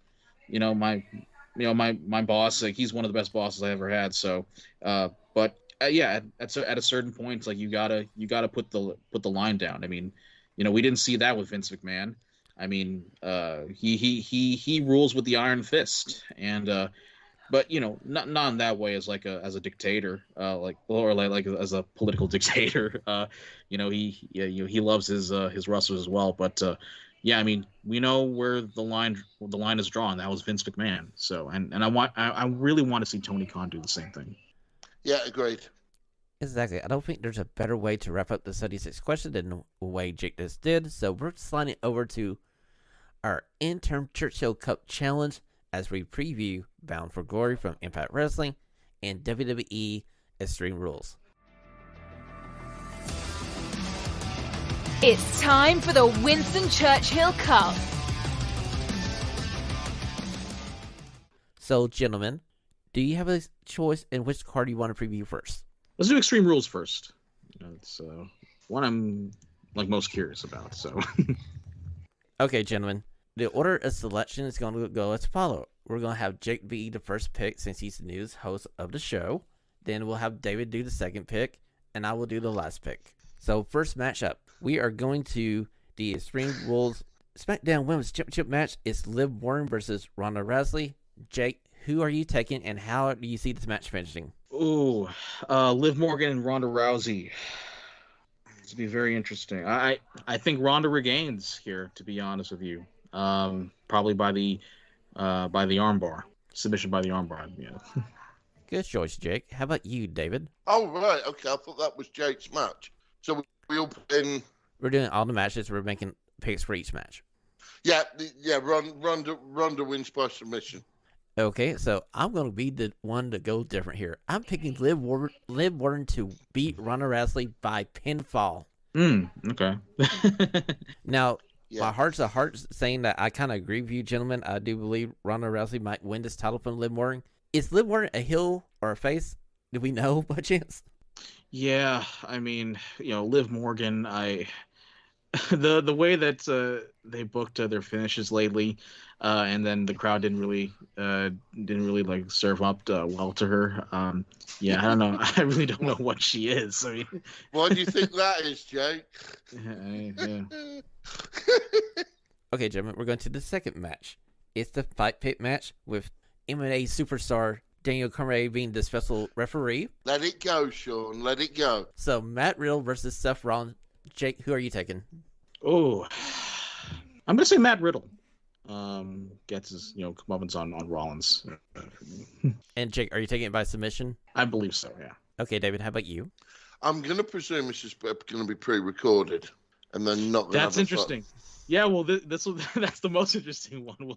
my boss, he's one of the best bosses I ever had. So, but yeah, at a certain point, you gotta put the line down. I mean, we didn't see that with Vince McMahon. I mean, he rules with the iron fist, and but not in that way as as a dictator, or as a political dictator. He loves his wrestlers as well, but. Yeah, I mean, we know where the line is drawn. That was Vince McMahon. So, and I really want to see Tony Khan do the same thing. Yeah, agreed. Exactly. I don't think there's a better way to wrap up the 76 question than the way Jake just did. So we're sliding over to our interim Churchill Cup Challenge as we preview Bound for Glory from Impact Wrestling and WWE Extreme Rules. It's time for the Winston Churchill Cup. So, gentlemen, do you have a choice in which card you want to preview first? Let's do Extreme Rules first. It's one I'm most curious about. So, okay, gentlemen, the order of selection is going to go as follows. We're going to have Jake be the first pick since he's the news host of the show. Then we'll have David do the second pick, and I will do the last pick. So, first matchup, we are going to the Extreme Rules SmackDown Women's Championship match. It's Liv Morgan versus Ronda Rousey. Jake, who are you taking, and how do you see this match finishing? ooh, Liv Morgan and Ronda Rousey. It's be very interesting. I think Ronda regains here, to be honest with you. Probably by the armbar. Submission by the armbar. Yeah. Good choice, Jake. How about you, David? Oh, right. Okay, I thought that was Jake's match. So we all put in... We're doing all the matches. We're making picks for each match. Yeah, Ronda wins by submission. Okay, so I'm going to be the one to go different here. I'm picking Liv Morgan to beat Ronda Rousey by pinfall. Okay. Now, Yeah. my heart's a heart saying that I kind of agree with you, gentlemen. I do believe Ronda Rousey might win this title from Liv Morgan. Is Liv Morgan a heel or a face? Do we know by chance? Yeah, I mean, Liv Morgan, the way that they booked their finishes lately, and then the crowd didn't really like serve up well to her. Yeah, I don't know. I really don't know what she is. I mean, Why do you think that is, Jake? yeah. Okay, gentlemen, we're going to the second match. It's the Fight Pit match with MMA superstar Daniel Cormier being the special referee. Let it go, Sean. Let it go. So Matt Riddle versus Seth Rollins. Jake, who are you taking? Oh, I'm gonna say Matt Riddle. Gets his comeuppance on Rollins. And Jake, are you taking it by submission? I believe so. Yeah. Okay, David, how about you? I'm going to presume this is going to be pre-recorded, and then not. That's interesting. Yeah, well, that's the most interesting one.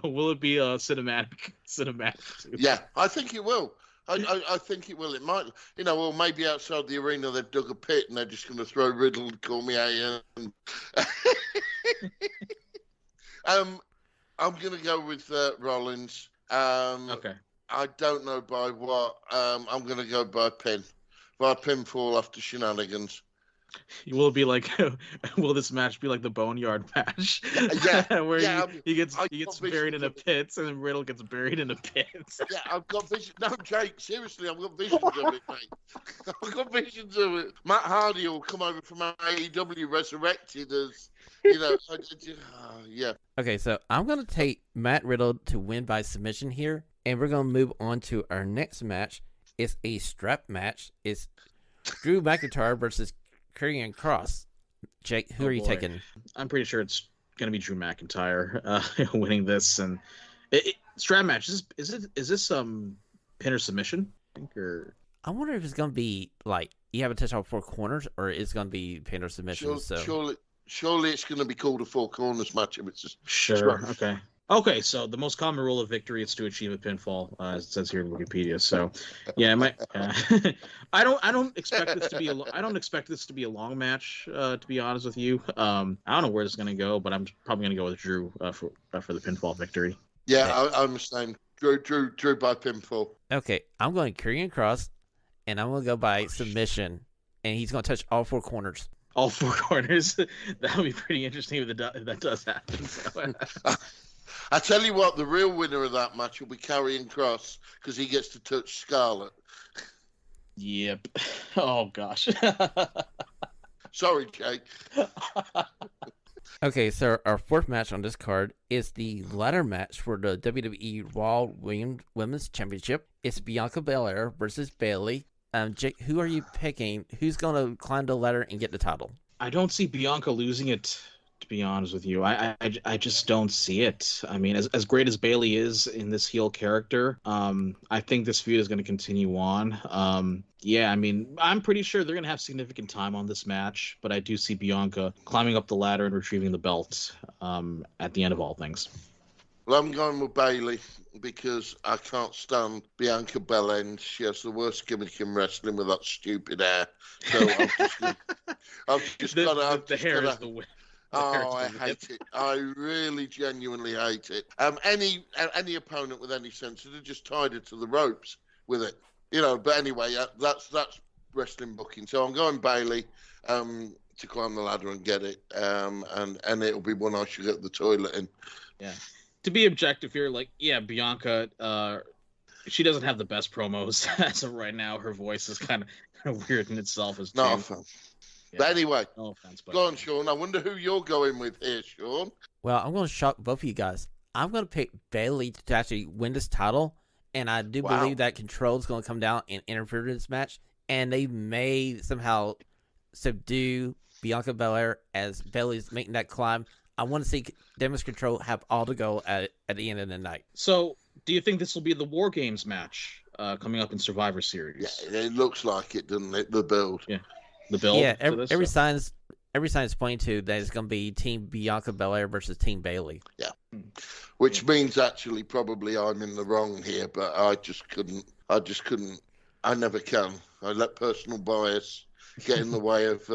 Will it be a cinematic? Too? Yeah, I think it will. I think it will. It might, well, maybe outside the arena they've dug a pit and they're just going to throw Riddle and Cormier in. I'm going to go with Rollins. Okay. I don't know by what. I'm going to go by pinfall after shenanigans. Will it be like? Will this match be like the Boneyard match? Yeah, where he gets buried in a pit, and then Riddle gets buried in a pit. Yeah, I've got vision. No, Jake, seriously, I've got visions of it, mate. I've got visions of it. Matt Hardy will come over from AEW resurrected as, yeah. Okay, so I'm going to take Matt Riddle to win by submission here, and we're going to move on to our next match. It's a strap match. It's Drew McIntyre versus Karrion Kross. Jake, who are you taking? I'm pretty sure it's going to be Drew McIntyre winning this, and strap match. Is this pin or submission? I think, or I wonder if it's going to be like you have to touch all four corners, or it's going to be pin or submission. Surely it's going to be called a four corners match if it's just sure. Okay, so the most common rule of victory is to achieve a pinfall, as it says here in Wikipedia. So, yeah, I don't expect this to be a long match. To be honest with you, I don't know where it's going to go, but I'm probably going to go with Drew for the pinfall victory. Yeah, I'm the same. Drew by pinfall. Okay, I'm going Karrion Kross, and I'm going to go by submission, and he's going to touch all four corners. All four corners. That would be pretty interesting if that does happen. So. I tell you what, the real winner of that match will be Karrion Kross because he gets to touch Scarlett. Yep. Oh gosh. Sorry, Jake. Okay, so our fourth match on this card is the ladder match for the WWE Raw Women's Championship. It's Bianca Belair versus Bayley. Jake, who are you picking? Who's going to climb the ladder and get the title? I don't see Bianca losing it, to be honest with you. I just don't see it. I mean, as great as Bayley is in this heel character, I think this feud is going to continue on. Yeah, I mean, I'm pretty sure they're going to have significant time on this match, but I do see Bianca climbing up the ladder and retrieving the belt at the end of all things. Well, I'm going with Bayley because I can't stand Bianca Belair. She has the worst gimmick in wrestling with that stupid hair. So I've just got the hair is the win. Oh, I hate it. I really, genuinely hate it. Any opponent with any sense would have just tied her to the ropes with it, But anyway, that's wrestling booking. So I'm going Bayley to climb the ladder and get it, and it'll be one I should get the toilet in. Yeah. To be objective here, Bianca, she doesn't have the best promos as of right now. Her voice is kind of weird in itself. Not a fan. Yeah. But anyway, no offense, but go on, Sean. I wonder who you're going with here, Sean. Well, I'm going to shock both of you guys. I'm going to pick Bayley to actually win this title, and I do believe that Control is going to come down and interfere in this match, and they may somehow subdue Bianca Belair as Bayley's making that climb. I want to see Damage Control have all to go at the end of the night. So, do you think this will be the War Games match coming up in Survivor Series? Yeah, it looks like it, doesn't it? The build. Yeah, the build. Yeah, every sign's pointing to that it's going to be Team Bianca Belair versus Team Bayley. Yeah, which means actually probably I'm in the wrong here, but I just couldn't. I never can. I let personal bias get in the way of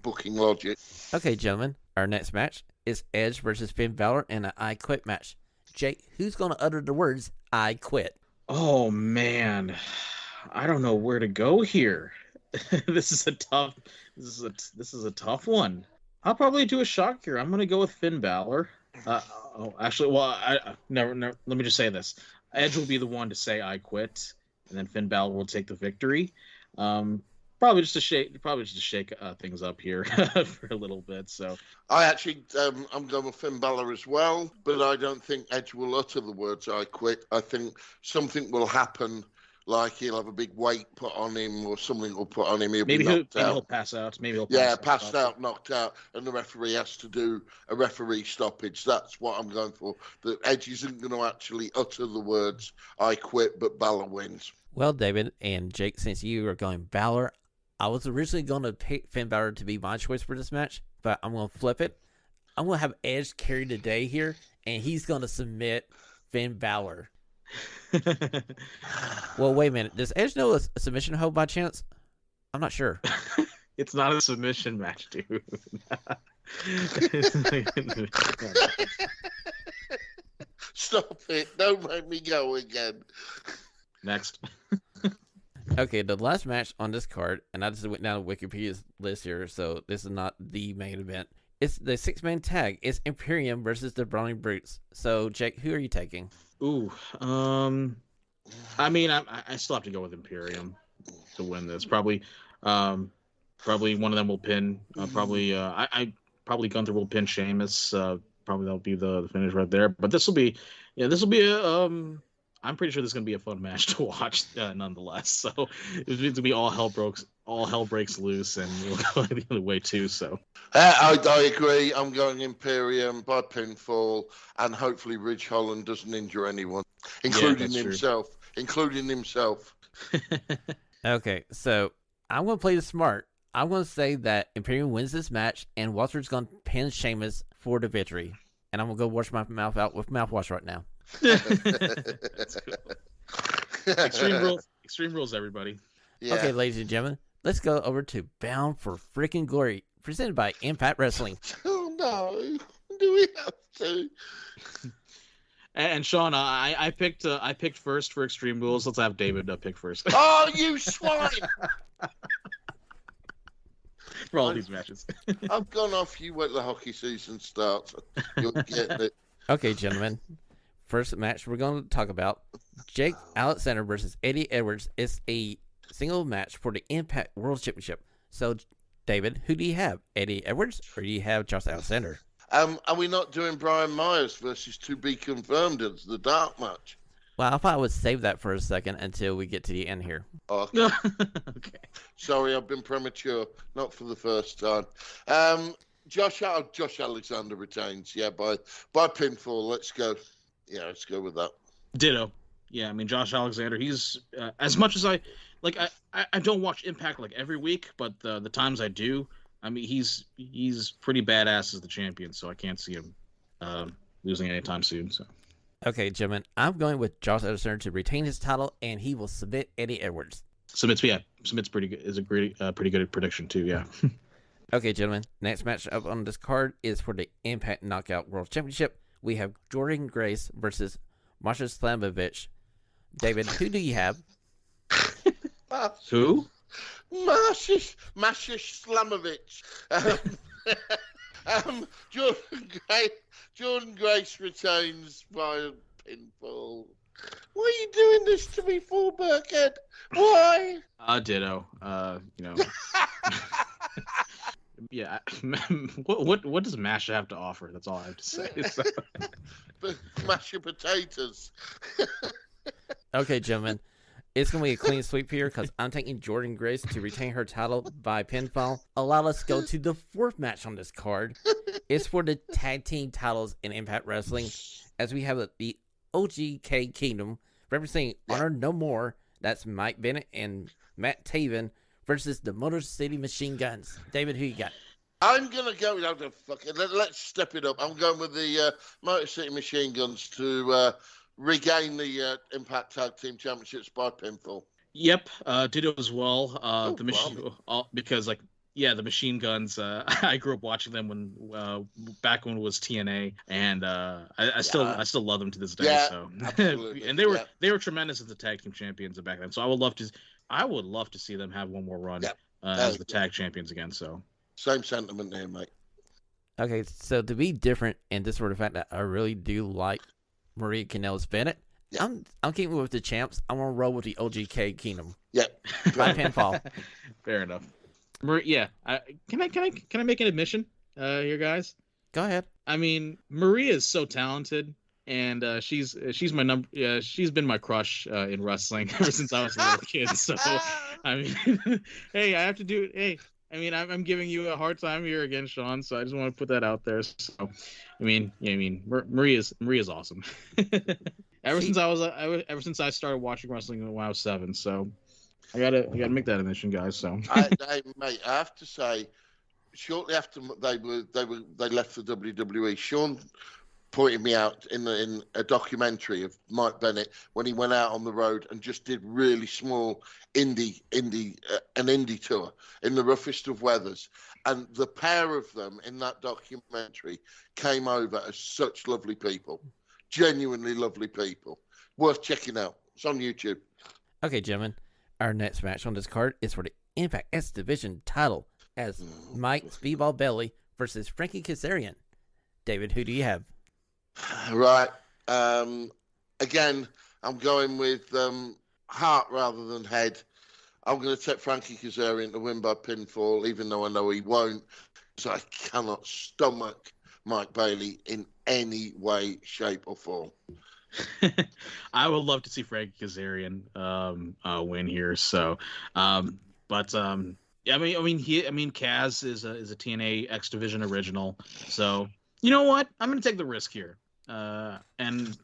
booking logic. Okay, gentlemen. Our next match is Edge versus Finn Balor in an I Quit match. Jake, who's going to utter the words "I quit"? Oh man, I don't know where to go here. This is a tough one. I'll probably do a shock here. I'm going to go with Finn Balor. Never. Let me just say this: Edge will be the one to say "I quit," and then Finn Balor will take the victory. probably just to shake things up here for a little bit. So I actually, I'm going with Finn Balor as well, but I don't think Edge will utter the words "I quit." I think something will happen, like he'll have a big weight put on him, or something will put on him. He'll be knocked out. he'll pass out. Maybe he'll passed out, knocked out, and the referee has to do a referee stoppage. That's what I'm going for. That Edge isn't going to actually utter the words "I quit," but Balor wins. Well, David and Jake, since you are going Balor, I was originally going to pick Finn Balor to be my choice for this match, but I'm going to flip it. I'm going to have Edge carry the day here, and he's going to submit Finn Balor. Well, wait a minute. Does Edge know a submission hold by chance? I'm not sure. It's not a submission match, dude. Stop it. Don't make me go again. Next. Okay, the last match on this card, and I just went down Wikipedia's list here, so this is not the main event. It's the 6-man tag. It's Imperium versus the Brawling Brutes. So, Jake, who are you taking? Ooh, I mean, I still have to go with Imperium to win this. Probably one of them will pin. Probably Gunther will pin Sheamus. Probably that'll be the finish right there. But this will be a I'm pretty sure this is gonna be a fun match to watch, nonetheless. So it's going to be all hell breaks loose, and we'll go the other way too. So I agree. I'm going Imperium by pinfall, and hopefully Ridge Holland doesn't injure anyone, including himself. Okay, so I'm going to play this smart. I'm going to say that Imperium wins this match, and Walter's going to pin Sheamus for the victory. And I'm going to go wash my mouth out with mouthwash right now. Extreme rules, everybody. Yeah. Okay, ladies and gentlemen, let's go over to Bound for Freaking Glory, presented by Impact Wrestling. Oh no, do we have to? And Sean, I picked first for Extreme Rules. Let's have David pick first. Oh, you swine! For all these matches. I've gone off you when the hockey season starts. You're getting it. Okay, gentlemen. First match we're going to talk about, Jake Alexander versus Eddie Edwards, is a single match for the Impact World Championship. So, David, who do you have? Eddie Edwards, or do you have Josh Alexander? Are we not doing Brian Myers versus to be confirmed as the dark match? Well, I thought I would save that for a second until we get to the end here. Okay. Okay. Sorry, I've been premature. Not for the first time. Josh Alexander retains. Yeah, by pinfall. Let's go. Yeah, let's go with that. Ditto. Yeah, I mean Josh Alexander. He's as much as I don't watch Impact like every week, but the times I do, I mean he's pretty badass as the champion. So I can't see him losing anytime soon. So. Okay, gentlemen, I'm going with Josh Alexander to retain his title, and he will submit Eddie Edwards. Submit's pretty good. Is a pretty good prediction too. Yeah. Okay, gentlemen, next match up on this card is for the Impact Knockout World Championship. We have Jordan Grace versus Masha Slamovich. David, who do you have? Who? Masha Slamovich. Jordan Grace retains by pinfall. Why are you doing this to me for, Burkhead? Why? Ditto. Yeah. What does Masha have to offer? That's all I have to say. So. Mash your potatoes. Okay, gentlemen, it's going to be a clean sweep here because I'm taking Jordan Grace to retain her title by pinfall. Allow us to go to the fourth match on this card. It's for the tag team titles in Impact Wrestling, as we have the OGK Kingdom representing Honor No More. That's Mike Bennett and Matt Taven versus the Motor City Machine Guns. David, who you got? I'm going to go with let's step it up. I'm going with the Motor City Machine Guns to regain the Impact Tag Team Championships by pinfall. Yep, ditto as well. The machine, because the Machine Guns. I grew up watching them when back when it was TNA, and I still love them to this day. Yeah, so absolutely. And they were tremendous as the tag team champions back then. So I would love to see them have one more run as the tag champions again. So same sentiment there, mate. Okay, so to be different, and this for the fact that I really do like Maria Kanellis Bennett, Yeah. I'm keeping with the champs. I want to roll with the OGK Kingdom Yeah. by pinfall. Fair enough. Can I make an admission, here, guys? Go ahead. I mean, Maria is so talented, and she's my number. Yeah, she's been my crush in wrestling ever since I was a little kid. So, I mean, hey, I have to do it. Hey, I mean, I'm giving you a hard time here again, Sean. So I just want to put that out there. So, Maria's awesome. Ever since I started watching wrestling when I was 7. So, I gotta make that admission, guys. So, Mate, I have to say, shortly after they left the WWE, Sean pointed me out in a documentary of Mike Bennett when he went out on the road and just did really small an indie tour in the roughest of weathers. And the pair of them in that documentary came over as such lovely people, genuinely lovely people. Worth checking out. It's on YouTube. Okay, gentlemen. Our next match on this card is for the Impact X Division title as Mike Speedball Belly versus Frankie Kazarian. David, who do you have? Right. Again, I'm going with heart rather than head. I'm going to take Frankie Kazarian to win by pinfall, even though I know he won't. So I cannot stomach Mike Bailey in any way, shape, or form. I would love to see Frankie Kazarian win here. So, Kaz is a TNA X Division original. So, you know what? I'm going to take the risk here, and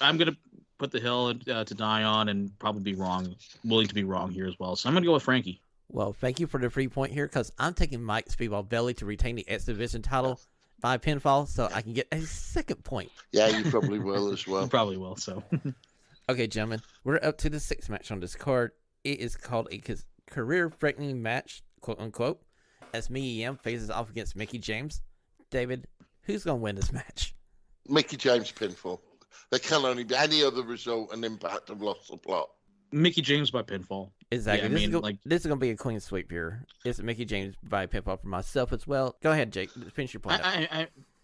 I'm going to put the hill to die on, and probably be willing to be wrong here as well. So I'm going to go with Frankie. Well, thank you for the free point here, because I'm taking Mike Speedball Belly to retain the X Division title by pinfall, so I can get a second point. Yeah, you probably will as well. You probably will. So, okay, gentlemen, we're up to the 6th match on this card. It is called a career-threatening match, quote unquote, as Mia Yim faces off against Mickie James. David, who's going to win this match? Mickie James pinfall. There can only be any other result and Impact have lost the plot. Mickie James by pinfall. Exactly. Yeah, this is going to be a clean sweep here. It's Mickie James by pinfall for myself as well. Go ahead, Jake. Finish your point.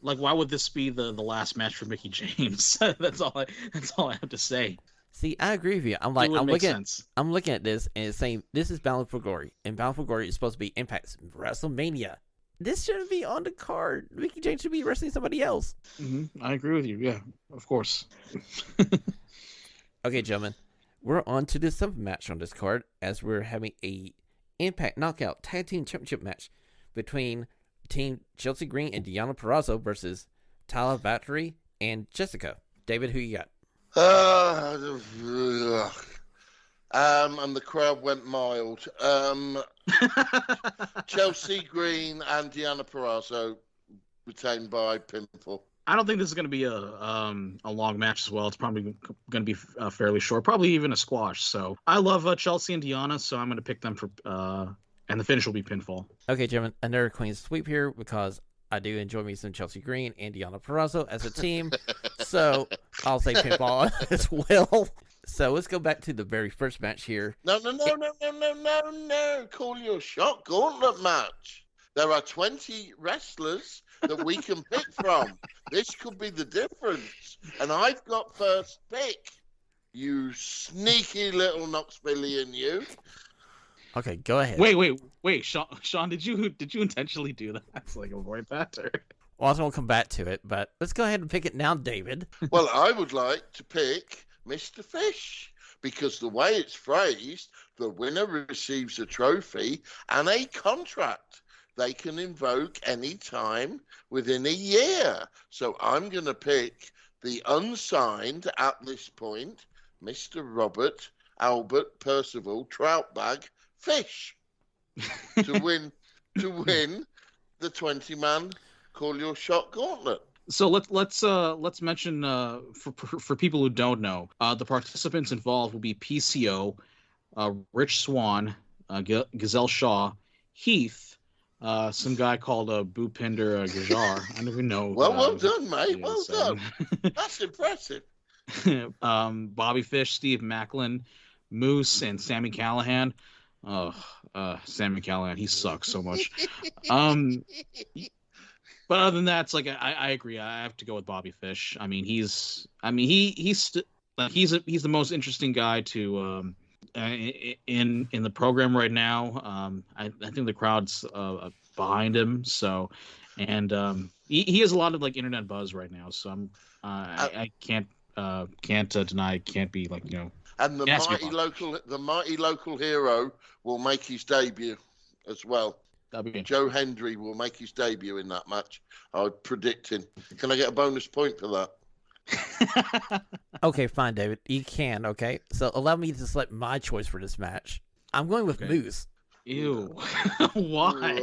Why would this be the last match for Mickie James? That's all I have to say. See, I agree with you. I'm looking at this and it's saying this is Bound for Glory, and Bound for Glory is supposed to be Impact's WrestleMania. This shouldn't be on the card. Mickie James should be wrestling somebody else. Mm-hmm. I agree with you. Yeah, of course. Okay, gentlemen. We're on to the 7th match on this card, as we're having a Impact Knockout Tag Team Championship match between Team Chelsea Green and Deonna Purrazzo versus Tyler Valkyrie and Jessica. David, who you got? And the crowd went mild. Chelsea Green and Deonna Purrazzo retained by pinfall. I don't think this is going to be a long match as well. It's probably going to be fairly short, probably even a squash. So I love Chelsea and Deonna, so I'm going to pick them for, and the finish will be pinfall. Okay, gentlemen, another clean sweep here because I do enjoy me some Chelsea Green and Deonna Purrazzo as a team. So I'll say pinfall as well. So let's go back to the very first match here. No. Call your shot gauntlet match. There are 20 wrestlers that we can pick from. This could be the difference. And I've got first pick. You sneaky little Knoxvillian, you. Okay, go ahead. Wait, Sean, did you intentionally do that? It's like avoid that, or? Well, I was going to come back to it, but let's go ahead and pick it now, David. Well, I would like to pick Mr. Fish, because the way it's phrased, the winner receives a trophy and a contract they can invoke any time within a year. So I'm going to pick the unsigned at this point, Mr. Robert Albert Percival Troutbag Fish, to win the 20-man Call Your Shot Gauntlet. So let's mention for people who don't know, the participants involved will be PCO, Rich Swan, Gazelle Shaw, Heath, some guy called Bhupinder Gujjar. I don't even know. Well done, mate. Well done. That's impressive. Bobby Fish, Steve Macklin, Moose, and Sammy Callahan. Sammy Callahan, he sucks so much. But other than that, it's like I agree. I have to go with Bobby Fish. I mean, he's he's the most interesting guy to in the program right now. I think the crowd's behind him. So, and he has a lot of like internet buzz right now. So I can't deny. Can't be like And the Yes, mighty local hero will make his debut as well. that'd be Joe Hendry will make his debut in that match. I'm predicting. Can I get a bonus point for that? Okay, fine, David. You can, okay? So allow me to select my choice for this match. I'm going with Okay. Moose. Ew. Why?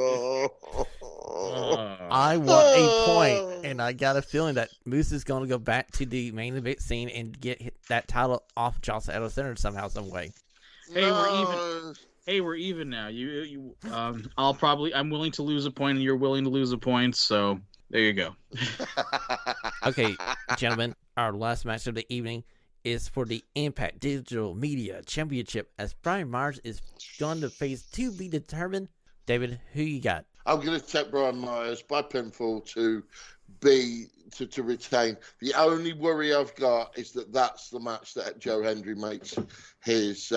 I want a point, and I got a feeling that Moose is going to go back to the main event scene and get that title off Johnson Ellis Center somehow, some way. Hey, we're even. Hey, we're even now. I'm willing to lose a point, and you're willing to lose a point. So there you go. Okay, gentlemen, our last match of the evening is for the Impact Digital Media Championship, as Brian Myers is going to face to be determined. David, who you got? I'm going to take Brian Myers by pinfall to retain. The only worry I've got is that that's the match that Joe Hendry makes his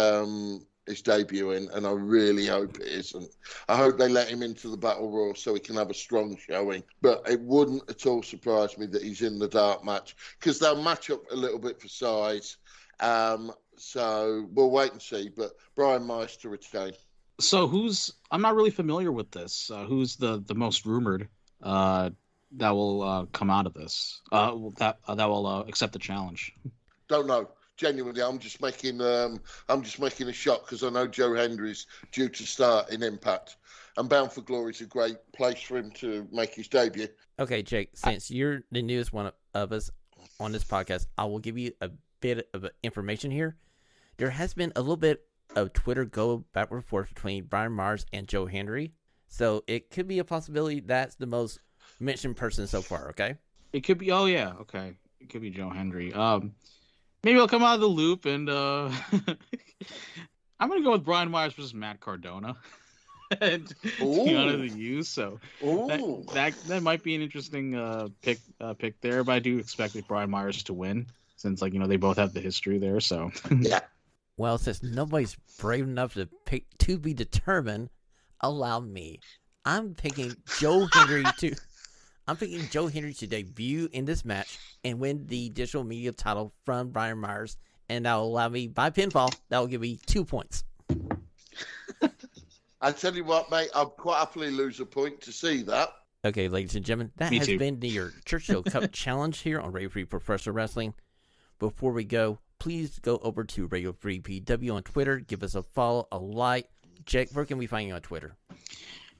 debut in, and I really hope it isn't. I hope they let him into the Battle Royal so he can have a strong showing, but it wouldn't at all surprise me that he's in the dark match, because they'll match up a little bit for size. So we'll wait and see, but Brian Myers to retain. So I'm not really familiar with this. Who's the most rumored that will come out of this? That will accept the challenge. Don't know. Genuinely, I'm just making a shot because I know Joe Hendry's due to start in Impact, and Bound for Glory is a great place for him to make his debut. Okay, Jake, since you're the newest one of us on this podcast, I will give you a bit of information here. There has been a little bit of Twitter go back and forth between Brian Myers and Joe Hendry, so it could be a possibility that's the most mentioned person so far. Okay, It could be. Oh yeah, okay. It could be Joe Hendry. Maybe I'll come out of the loop, and I'm gonna go with Brian Myers versus Matt Cardona. And to be honest with you, so that might be an interesting pick there. But I do expect Brian Myers to win, since they both have the history there. So Yeah. well, since nobody's brave enough to pick to be determined, allow me. I'm picking Joe Hendry to debut in this match and win the digital media title from Brian Myers, and that will allow me by pinfall. That will give me 2 points. I tell you what, mate, I'd quite happily lose a point to see that. Okay, ladies and gentlemen, that Me has too. been your Churchill Cup Challenge here on Radio Free Professional Wrestling. Before we go, please go over to Radio Free PW on Twitter. Give us a follow, a like. Jake, where can we find you on Twitter?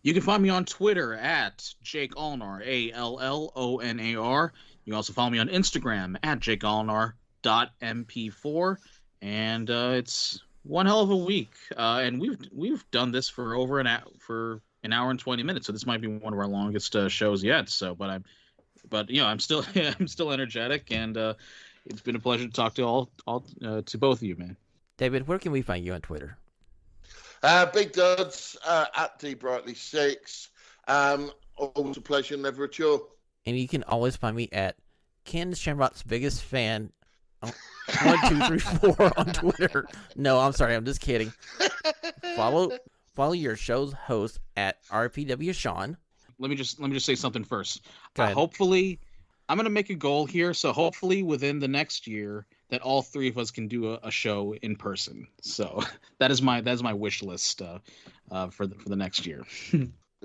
you can find me on Twitter at Jake Allnar, ALLONAR. You can also follow me on Instagram at JakeAllnar.mp4. And it's one hell of a week. And we've done this for over an hour and 20 minutes. So this might be one of our longest shows yet. So, I'm still I'm still energetic, and it's been a pleasure to talk to to both of you, man. David, where can we find you on Twitter? Big Duds at DBrightly6. Always a pleasure, never a chore. And you can always find me at Ken Shamrock's biggest fan. 1, 2, 3, 4 on Twitter. No, I'm sorry, I'm just kidding. Follow your show's host at RFPW Sean. Let me just say something first. Go ahead. Hopefully, I'm gonna make a goal here. So hopefully, within the next year, that all three of us can do a show in person. So that is my wish list for the next year.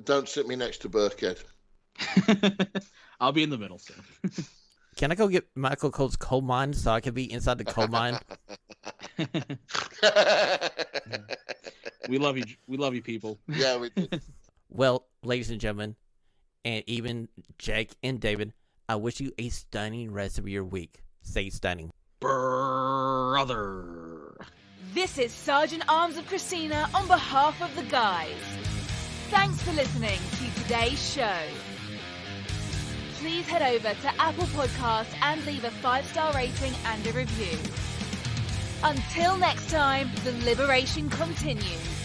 Don't sit me next to Burkhead. I'll be in the middle. So. Can I go get Michael Cole's coal mine so I can be inside the coal mine? We love you. We love you, people. Yeah, we do. Well, ladies and gentlemen, and even Jake and David, I wish you a stunning rest of your week. Stay stunning. Brother. This is Sergeant Arms of Christina on behalf of the guys. Thanks for listening to today's show. Please head over to Apple Podcasts and leave a 5-star rating and a review. Until next time, the liberation continues.